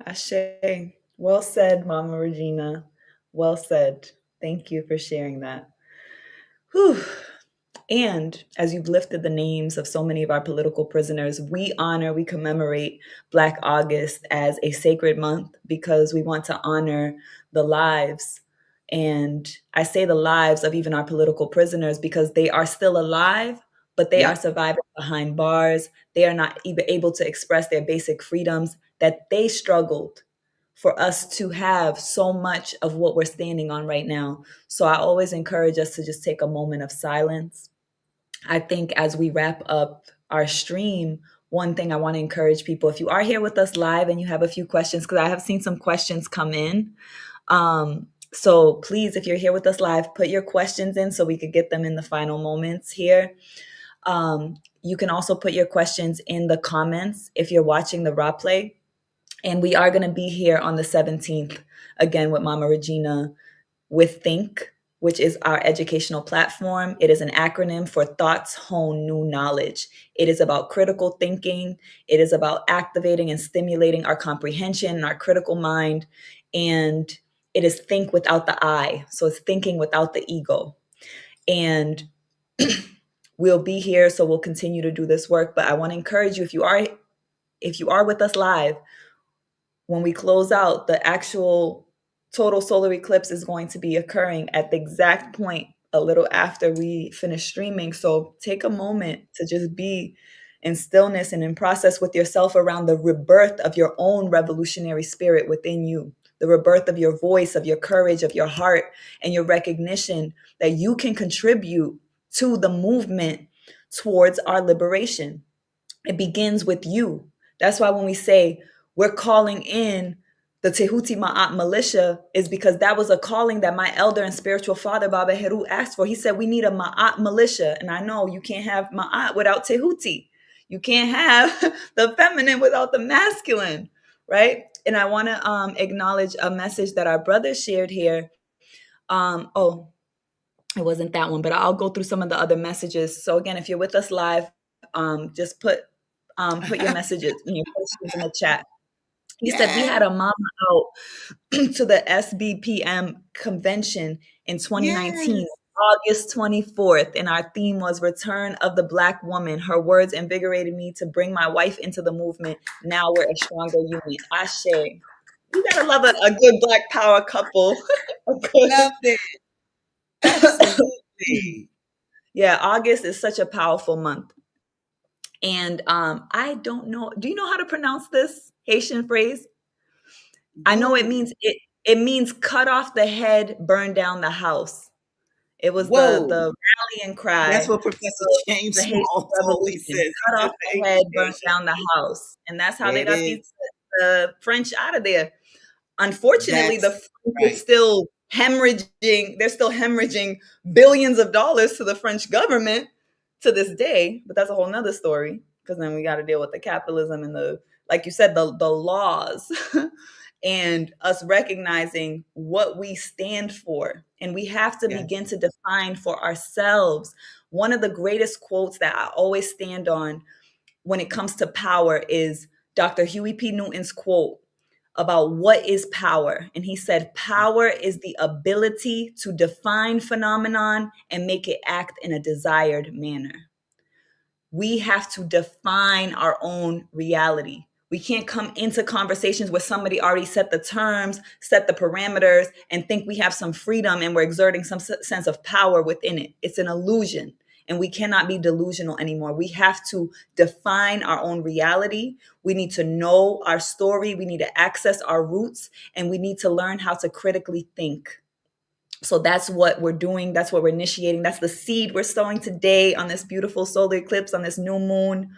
Ashe. Well said, Mama Regina. Well said. Thank you for sharing that. Whew. And as you've lifted the names of so many of our political prisoners, we commemorate Black August as a sacred month because we want to honor the lives. And I say the lives of even our political prisoners because they are still alive, but they are Yep. surviving behind bars. They are not even able to express their basic freedoms that they struggled for us to have so much of what we're standing on right now. So I always encourage us to just take a moment of silence. I think as we wrap up our stream, one thing I want to encourage people, if you are here with us live and you have a few questions, because I have seen some questions come in. So please, if you're here with us live, put your questions in so we could get them in the final moments here. You can also put your questions in the comments if you're watching the replay. And we are going to be here on the 17th again with Mama Regina with THNK, which is our educational platform. It is an acronym for Thoughts Hone New Knowledge. It is about critical thinking. It is about activating and stimulating our comprehension and our critical mind. And it is think without the I. So it's thinking without the ego. And we'll be here, so we'll continue to do this work. But I want to encourage you, if you are with us live, when we close out, the actual total solar eclipse is going to be occurring at the exact point a little after we finish streaming. So take a moment to just be in stillness and in process with yourself around the rebirth of your own revolutionary spirit within you, the rebirth of your voice, of your courage, of your heart, and your recognition that you can contribute to the movement towards our liberation. It begins with you. That's why when we say we're calling in the Tehuti Ma'at militia is because that was a calling that my elder and spiritual father, Baba Heru, asked for. He said, we need a Ma'at militia. And I know you can't have Ma'at without Tehuti. You can't have the feminine without the masculine, right? And I want to acknowledge a message that our brother shared here. Oh, it wasn't that one, but I'll go through some of the other messages. So again, if you're with us live, just put your messages and your questions in the chat. He said we Yes. had a mama out to the SBPM convention in 2019, Yes. August 24th, and our theme was Return of the Black Woman. Her words invigorated me to bring my wife into the movement. Now we're a stronger union. Ashe. You gotta love a good Black power couple. Love it. Absolutely. Yeah, August is such a powerful month. And I don't know. Do you know how to pronounce this Haitian phrase? I know Whoa. it means cut off the head, burn down the house. It was Whoa. the rallying cry That's what Professor of James the Haitian Small always Revolution. says. Cut He off says the head, the burn Haitian down the house. And that's how There they it got is. the French out of there. Unfortunately, the That's French are right. still hemorrhaging, they're still hemorrhaging billions of dollars to the French government to this day. But that's a whole nother story. Because then we got to deal with the capitalism and the, like you said, the laws and us recognizing what we stand for. And we have to Yes. begin to define for ourselves. One of the greatest quotes that I always stand on when it comes to power is Dr. Huey P. Newton's quote about what is power. And he said, power is the ability to define phenomenon and make it act in a desired manner. We have to define our own reality. We can't come into conversations where somebody already set the terms, set the parameters, and think we have some freedom and we're exerting some sense of power within it. It's an illusion, and we cannot be delusional anymore. We have to define our own reality. We need to know our story. We need to access our roots, and we need to learn how to critically think. So that's what we're doing. That's what we're initiating. That's the seed we're sowing today on this beautiful solar eclipse, on this new moon.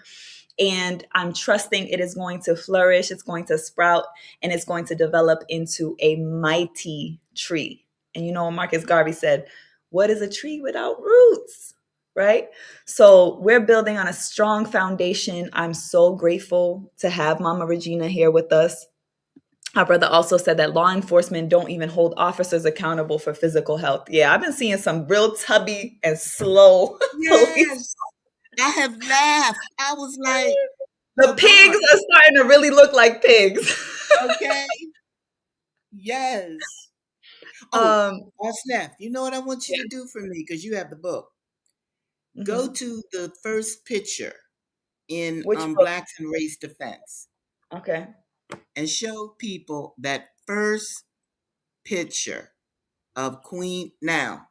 And I'm trusting it is going to flourish, it's going to sprout, and it's going to develop into a mighty tree. And you know what Marcus Garvey said? what is a tree without roots? Right? So we're building on a strong foundation. I'm so grateful to have Mama Regina here with us. Our brother also said that law enforcement don't even hold officers accountable for physical health. Yeah, I've been seeing some real tubby and slow police. Yes, I have laughed. I was like, The well, pigs darn. are starting to really look like pigs. Okay. Yes. Oh, um, Snap, you know what I want you yeah. to do for me because you have the book. Go Mhm. to the first picture in Which book? Blacks and Race Defense Okay. and show people that first picture of Queen now.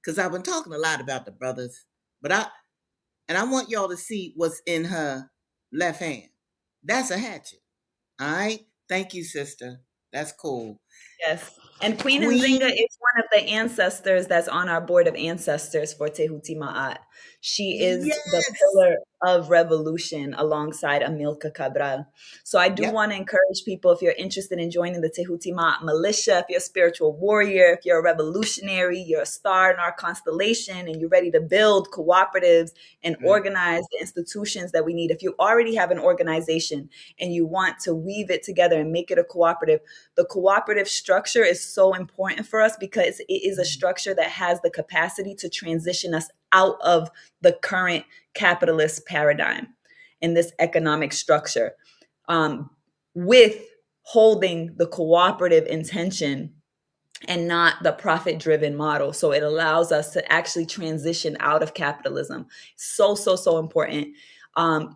Because I've been talking a lot about the brothers, but I want y'all to see what's in her left hand. That's a hatchet. All right. Thank you, sister. That's cool. Yes. And Queen Nzinga Queen. is one of the ancestors that's on our board of ancestors for Tehuti Ma'at. She is the Yes. pillar of revolution alongside Amilcar Cabral. So I do Yep. want to encourage people, if you're interested in joining the Tehuti Ma'at militia, if you're a spiritual warrior, if you're a revolutionary, you're a star in our constellation, and you're ready to build cooperatives and Mm, organize the institutions that we need. If you already have an organization and you want to weave it together and make it a cooperative, the cooperative structure is so important for us because it is a mm, structure that has the capacity to transition us out of the current capitalist paradigm in this economic structure, um, with holding the cooperative intention and not the profit driven model. So it allows us to actually transition out of capitalism. So, so, so important.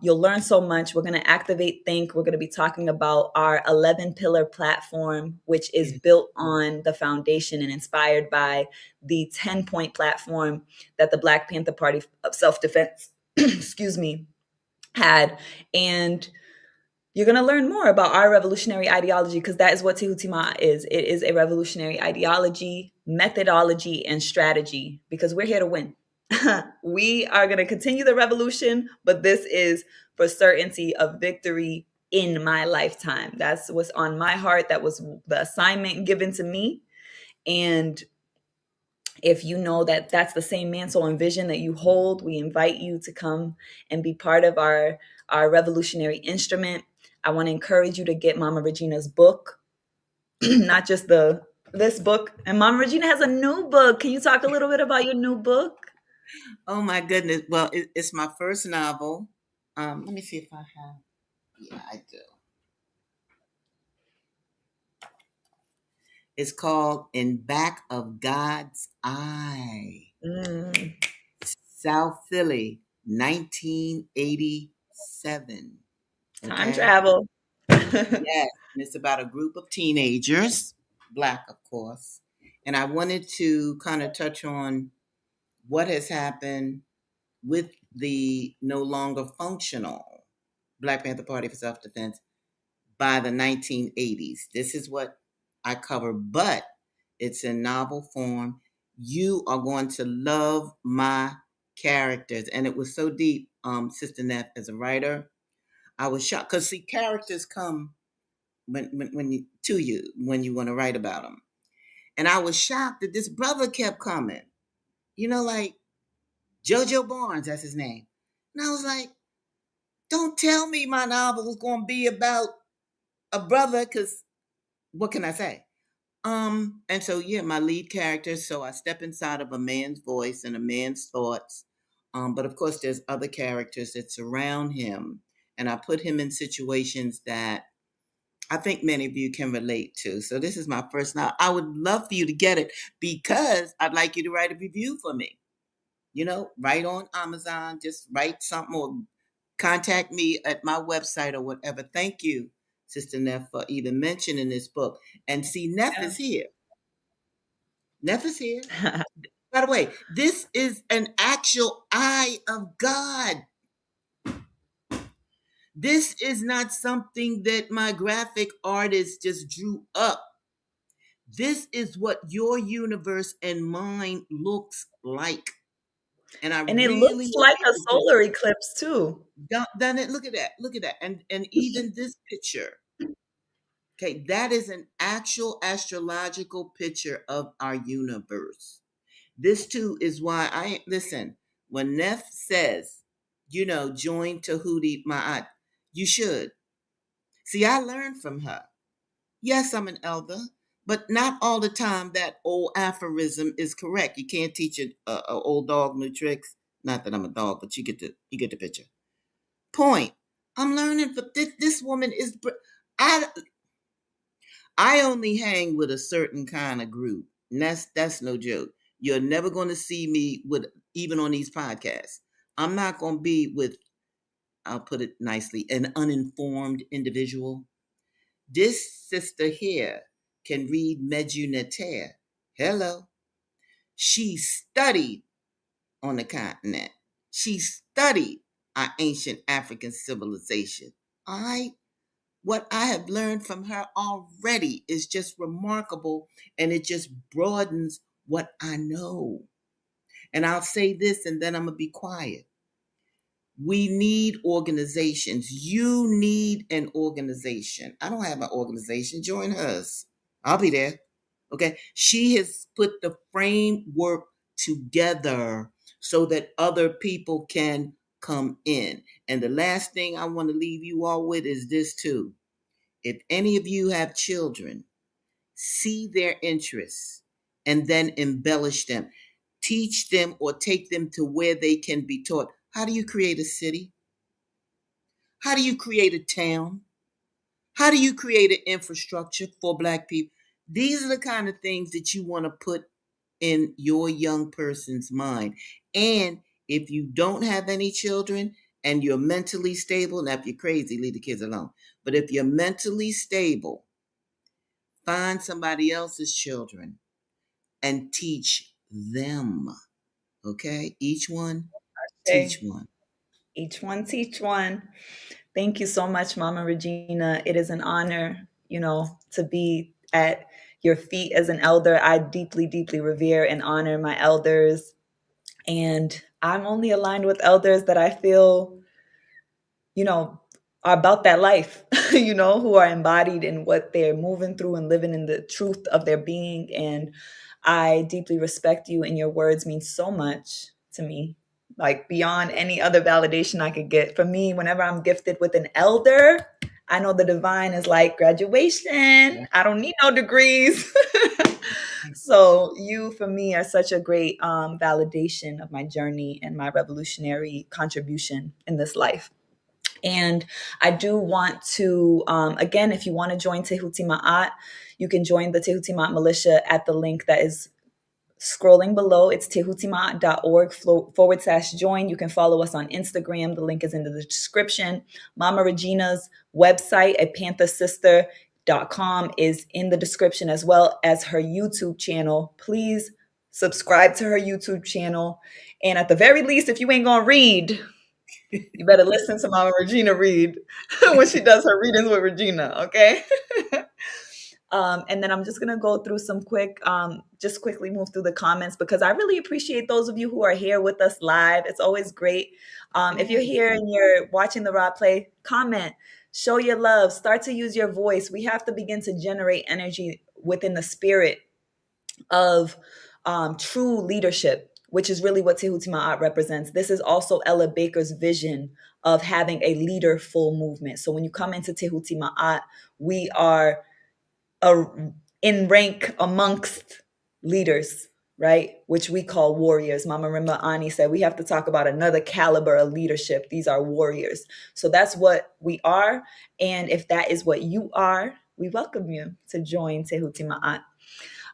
You'll learn so much. We're going to activate Think. We're going to be talking about our 11 pillar platform, which is yes. built on the foundation and inspired by the 10-point platform that the Black Panther Party of self defense, excuse me, had. And you're going to learn more about our revolutionary ideology because that is what Tehuti Ma'at is. It is a revolutionary ideology, methodology, and strategy because we're here to win. We are going to continue the revolution, but this is for certainty of victory in my lifetime. That's what's on my heart. That was the assignment given to me. And if you know that that's the same mantle and vision that you hold, we invite you to come and be part of our revolutionary instrument. I want to encourage you to get Mama Regina's book, not just the this book. And Mama Regina has a new book. Can you talk a little bit about your new book? Oh my goodness. Well, it's my first novel. Let me see if I have. Yeah, I do. It's called In Back of God's Eye, Mm, South Philly, 1987. time Okay. travel. Yes. And it's about a group of teenagers, Black, of course. And I wanted to kind of touch on what has happened with the no longer functional Black Panther Party for Self Defense by the 1980s. This is what I cover, but it's in novel form. You are going to love my characters. And it was so deep, Sister Neff, as a writer. I was shocked because see, characters come when you to you when you want to write about them. And I was shocked that this brother kept coming. Like Jojo Barnes, that's his name. And I was like, don't tell me my novel was going to be about a brother, because what can I say? And so yeah, my lead character. So I step inside of a man's voice and a man's thoughts. But of course, there's other characters that surround him, and I put him in situations that I think many of you can relate to. So this is my first now. I would love for you to get it because I'd like you to write a review for me. Write on Amazon, just write something or contact me at my website or whatever. Thank you, Sister Neff, for even mentioning this book. And see, Neff Yeah. is here. Neff is here. By the way, this is an actual eye of God. This is not something that my graphic artist just drew up. This is what your universe and mine looks like. And I And it really looks want like a people to solar eclipse too. done it. Look at that. Look at that. And even this picture. Okay, that is an actual astrological picture of our universe. This too is why I listen. When Neff says, join Tehuti Ma'at, you should. See, I learned from her. Yes, I'm an elder, but not all the time that old aphorism is correct. You can't teach a old dog new tricks. Not that I'm a dog, but you get the picture. Point. I'm learning, but this woman is. I I only hang with a certain kind of group, and that's no joke. You're never going to see me with even on these podcasts. I'm not going to be with. I'll put it nicely, an uninformed individual. This sister here can read Meduneter. Hello. She studied on the continent. She studied our ancient African civilization. All right. What I have learned from her already is just remarkable, and it just broadens what I know. And I'll say this and then I'm going to be quiet. We need organizations. You need an organization. I don't have an organization. Join hers. I'll be there. Okay. She has put the framework together so that other people can come in. And the last thing I want to leave you all with is this too. If any of you have children, see their interests and then embellish them. Teach them or take them to where they can be taught. How do you create a city? How do you create a town? How do you create an infrastructure for Black people? These are the kind of things that you want to put in your young person's mind. And if you don't have any children and you're mentally stable, now if you're crazy, leave the kids alone. But if you're mentally stable, find somebody else's children and teach them. Okay? Each one, teach Okay. one. Each one teach one. Thank you so much, Mama Regina. It is an honor, to be at your feet as an elder. I deeply, deeply revere and honor my elders. And I'm only aligned with elders that I feel, are about that life, who are embodied in what they're moving through and living in the truth of their being. And I deeply respect you, and your words mean so much to me, like beyond any other validation I could get. For me, whenever I'm gifted with an elder, I know the divine is like graduation. I don't need no degrees. So you, for me, are such a great validation of my journey and my revolutionary contribution in this life. And I do want to, again, if you want to join Tehuti Ma'at, you can join the Tehuti Ma'at militia at the link that is scrolling below. It's tehutimaat.org/join. You can follow us on Instagram. The link is in the description. Mama Regina's website at panthersister.com is in the description, as well as her YouTube channel. Please subscribe to her YouTube channel. And at the very least, if you ain't going to read, you better listen to Mama Regina read when she does her readings with Regina, okay? And then I'm just gonna go through some just quickly move through the comments, because I really appreciate those of you who are here with us live. It's always great. If you're here and you're watching the raw play, comment, show your love, start to use your voice. We have to begin to generate energy within the spirit of true leadership, which is really what Tehuti Ma'at represents. This is also Ella Baker's vision of having a leaderful movement. So when you come into Tehuti Ma'at, we are in rank amongst leaders, right? Which we call warriors. Mama Rimba Ani said we have to talk about another caliber of leadership. These are warriors. So that's what we are. And if that is what you are, we welcome you to join Tehuti Ma'at.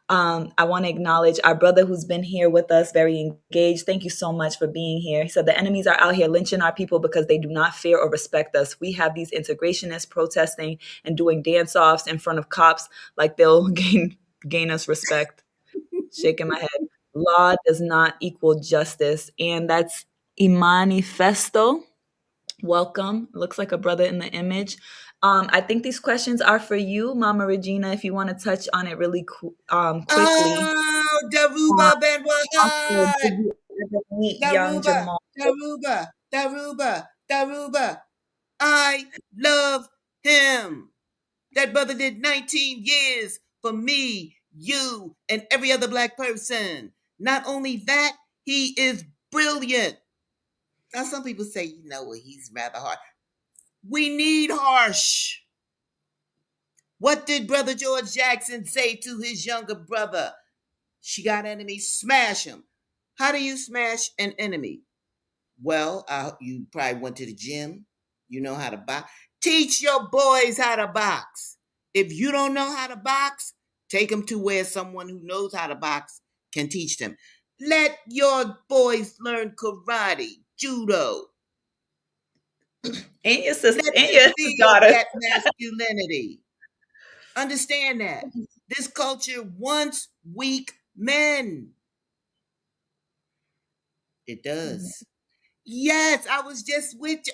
I want to acknowledge our brother who's been here with us, very engaged. Thank you so much for being here. He said the enemies are out here lynching our people because they do not fear or respect us. We have these integrationists protesting and doing dance-offs in front of cops like they'll gain us respect. Shaking my head. Law does not equal justice. And that's Imani Festo. Welcome. Looks like a brother in the image. I think these questions are for you, Mama Regina, if you want to touch on it really quickly. Oh, Um, Daruba Ben Also, did Wahad! you ever meet young Daruba, Jamal? Daruba, Daruba, Daruba. I love him. That brother did 19 years for me, you, and every other Black person. Not only that, he is brilliant. Now, some people say, well, he's rather hard. We need harsh. What did Brother George Jackson say to his younger brother? She got enemies, smash him. How do you smash an enemy? Well, you probably went to the gym. You know how to box. Teach your boys how to box. If you don't know how to box, take them to where someone who knows how to box can teach them. Let your boys learn karate, judo. And your sister, Let and them your feel daughter. that masculinity. Understand that. This culture wants weak men. It does. Yes, I was just with you.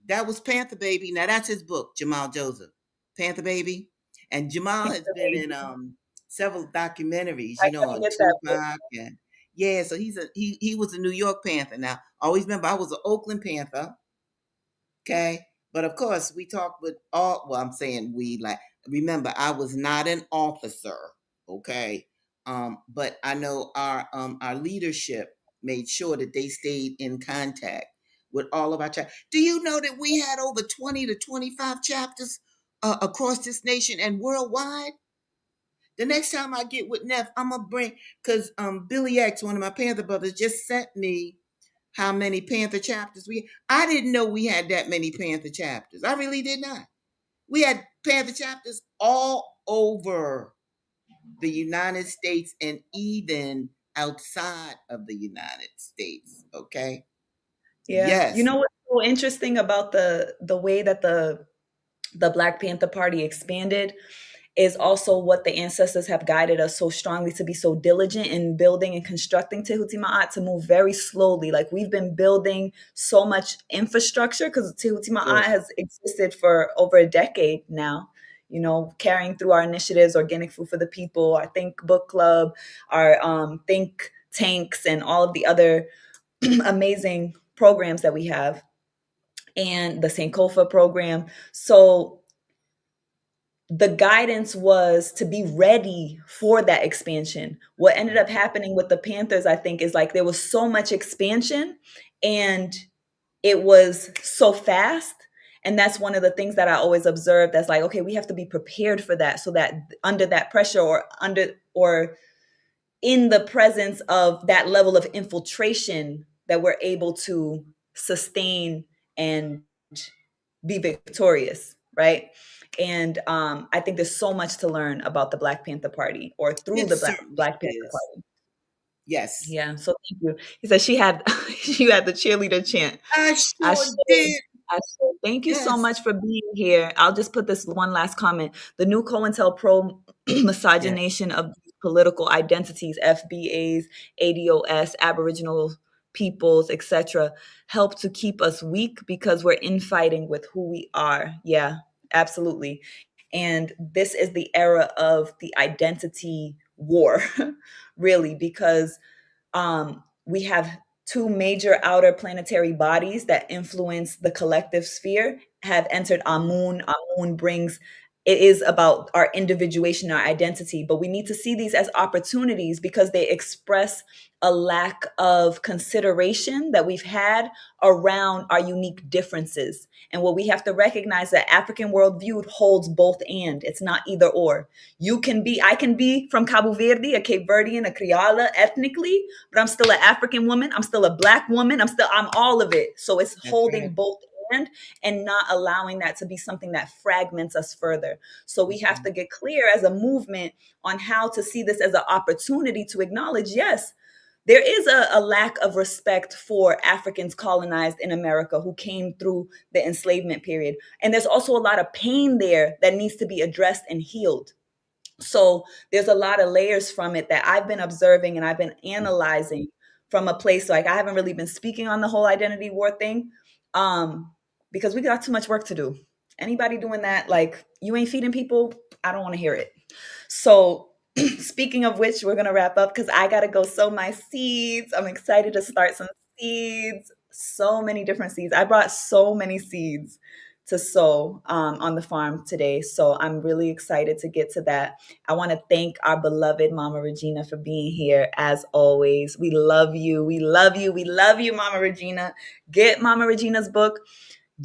That was Panther Baby. Now that's his book, Jamal Joseph, Panther Baby, and Jamal has been in several documentaries, I on couldn't get that book. Tupac and yeah. So he was a New York Panther. Now always remember I was an Oakland Panther. Okay. But of course, we talk with all, well, I'm saying we like, remember, I was not an officer. Okay. But I know our leadership made sure that they stayed in contact with all of our chapters. Do you know that we had over 20 to 25 chapters across this nation and worldwide? The next time I get with Neff, I'm gonna bring, because Billy X, one of my Panther brothers, just sent me how many Panther chapters we. I didn't know we had that many Panther chapters. I really did not. We had Panther chapters all over the United States and even outside of the United States. Okay. Yeah. You Yes. know what's so interesting about the way that the Black Panther Party expanded is also what the ancestors have guided us so strongly to be so diligent in building and constructing Tehuti Ma'at, to move very slowly. Like we've been building so much infrastructure because Tehuti Ma'at Good. has existed for over a decade now. Carrying through our initiatives, Organic Food for the People, our Think Book Club, our Think Tanks, and all of the other amazing programs that we have, and the Sankofa program. So the guidance was to be ready for that expansion. What ended up happening with the Panthers, I think, is like there was so much expansion and it was so fast. And that's one of the things that I always observed as like, okay, we have to be prepared for that, so that under that pressure or in the presence of that level of infiltration, that we're able to sustain and be victorious, right? And I think there's so much to learn about the Black Panther Party, or through It the certainly Black Panther is. Party. Yes. Yeah, so thank you. He said she had she had the cheerleader chant. I I sure should. did. I should. Thank you so Yes. much for being here. I'll just put this one last comment. The new COINTELPRO Yes. misogynation of political identities, FBAs, ADOS, Aboriginal peoples, etc., help to keep us weak because we're infighting with who we are. Yeah, absolutely. And this is the era of the identity war, really, because we have two major outer planetary bodies that influence the collective sphere have entered Amun. Amun brings, it is about our individuation, our identity, but we need to see these as opportunities because they express a lack of consideration that we've had around our unique differences. And what we have to recognize, that African worldview holds both and. It's not either or. I can be from Cabo Verde, a Cape Verdean, a Criolla ethnically, but I'm still an African woman. I'm still a Black woman. I'm all of it. So it's That's holding right. both and not allowing that to be something that fragments us further. So we That's have right. to get clear as a movement on how to see this as an opportunity to acknowledge, yes, there is a lack of respect for Africans colonized in America who came through the enslavement period. And there's also a lot of pain there that needs to be addressed and healed. So there's a lot of layers from it that I've been observing and I've been analyzing from a place, like I haven't really been speaking on the whole identity war thing, because we got too much work to do. Anybody doing that, like you ain't feeding people, I don't want to hear it. So speaking of which, we're gonna wrap up because I gotta go sow my seeds. I'm excited to start some seeds. So many different seeds. I brought so many seeds to sow on the farm today. So I'm really excited to get to that. I want to thank our beloved Mama Regina for being here as always. We love you. We love you. We love you, Mama Regina. Get Mama Regina's book.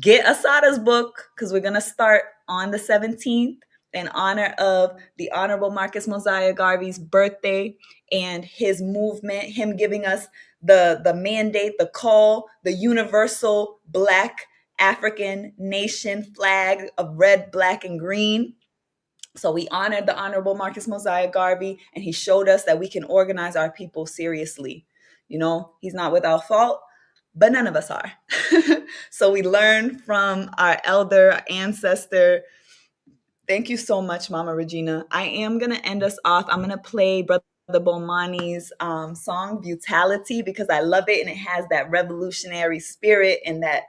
Get Asada's book, because we're going to start on the 17th in honor of the Honorable Marcus Mosiah Garvey's birthday and his movement, him giving us the mandate, the call, the universal Black African nation flag of red, black, and green. So we honored the Honorable Marcus Mosiah Garvey, and he showed us that we can organize our people seriously. You know, he's not without fault, but none of us are. So we learn from our elder, our ancestor. Thank you so much, Mama Regina. I am going to end us off. I'm going to play Brother Bomani's song, Brutality, because I love it, and it has that revolutionary spirit and that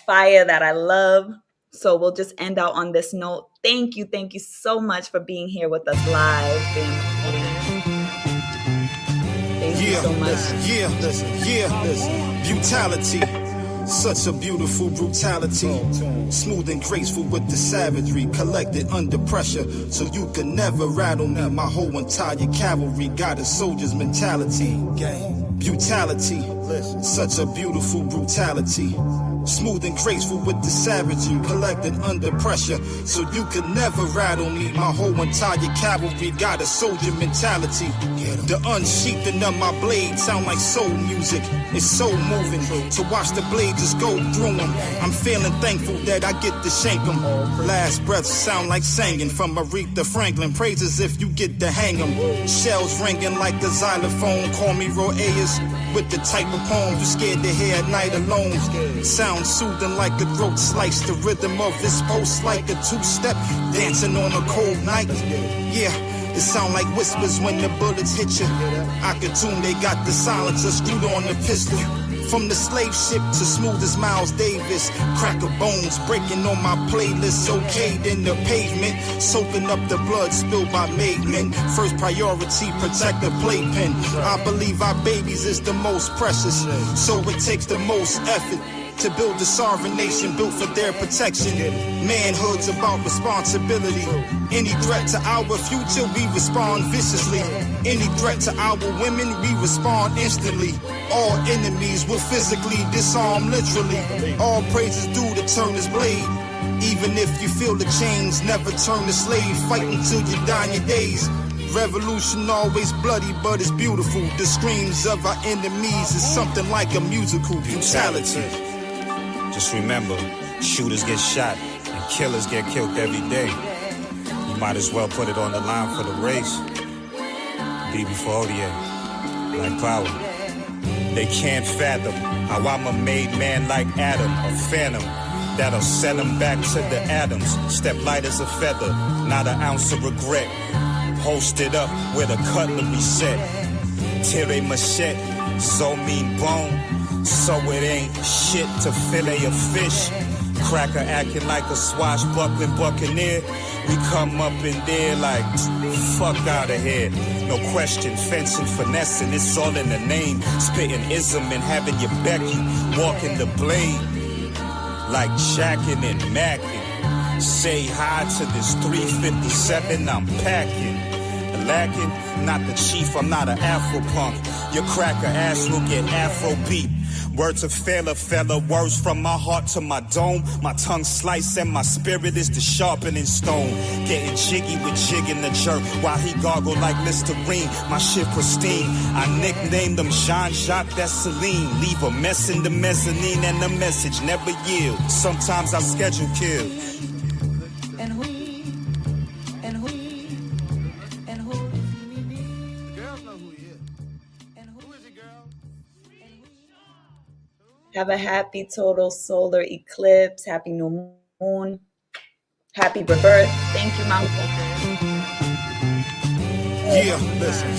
fire that I love. So we'll just end out on this note. Thank you so much for being here with us live, family. Thank you so much. Listen. Brutality. Such a beautiful brutality, smooth and graceful with the savagery, collected under pressure, so you can never rattle me. My whole entire cavalry got a soldier's mentality. Brutality, such a beautiful brutality, smooth and graceful with the savagery, collected under pressure, so you can never rattle me. My whole entire cavalry got a soldier mentality. The unsheathing of my blade sound like soul music. It's so moving to watch the blade just go through them. I'm feeling thankful that I get to shank them. Last breath sound like singing from Aretha Franklin. Praises if you get to hang them. Shells ringing like a xylophone. Call me Roy Ayers with the type of poem you scared to hear at night alone. Sound soothing like a throat slice. The rhythm of this post like a two-step dancing on a cold night. Yeah. It sound like whispers when the bullets hit you. I could tune, they got the silencer screwed on the pistol. From the slave ship to smooth as Miles Davis. Crack of bones breaking on my playlist. Okay, then the pavement. Soaking up the blood spilled by made men. First priority, protect the playpen. I believe our babies is the most precious. So it takes the most effort to build a sovereign nation built for their protection. Manhood's about responsibility. Any threat to our future, we respond viciously. Any threat to our women, we respond instantly. All enemies will physically disarm literally. All praises due to turn this blade. Even if you feel the chains, never turn the slave. Fight until you die in your days. Revolution always bloody, but it's beautiful. The screams of our enemies is something like a musical brutality. Just remember, shooters get shot and killers get killed every day. You might as well put it on the line for the race. Be before like power. They can't fathom how I'm a made man like Adam, a phantom that'll send them back to the atoms. Step light as a feather, not an ounce of regret. Posted up with a cutlery set. Tire machete, so mean bone. So it ain't shit to fillet a fish. Cracker acting like a swashbuckling buccaneer. We come up in there like, fuck out of here. No question, fencing, finessing, it's all in the name. Spitting ism and having your Becky walking the blade. Like jacking and macking. Say hi to this 357 I'm packing. Lacking, not the chief, I'm not an Afro punk. Your cracker ass will get Afro beat. Words of fella, words from my heart to my dome. My tongue slice and my spirit is the sharpening stone. Getting jiggy with jig in the jerk while he gargle like Listerine. My shit pristine, I nicknamed them Jean-Jacques, that's Celine. Leave a mess in the mezzanine and the message never yield. Sometimes I schedule kill. Have a happy total solar eclipse. Happy new moon. Happy rebirth. Thank you, Mom. Yeah, listen.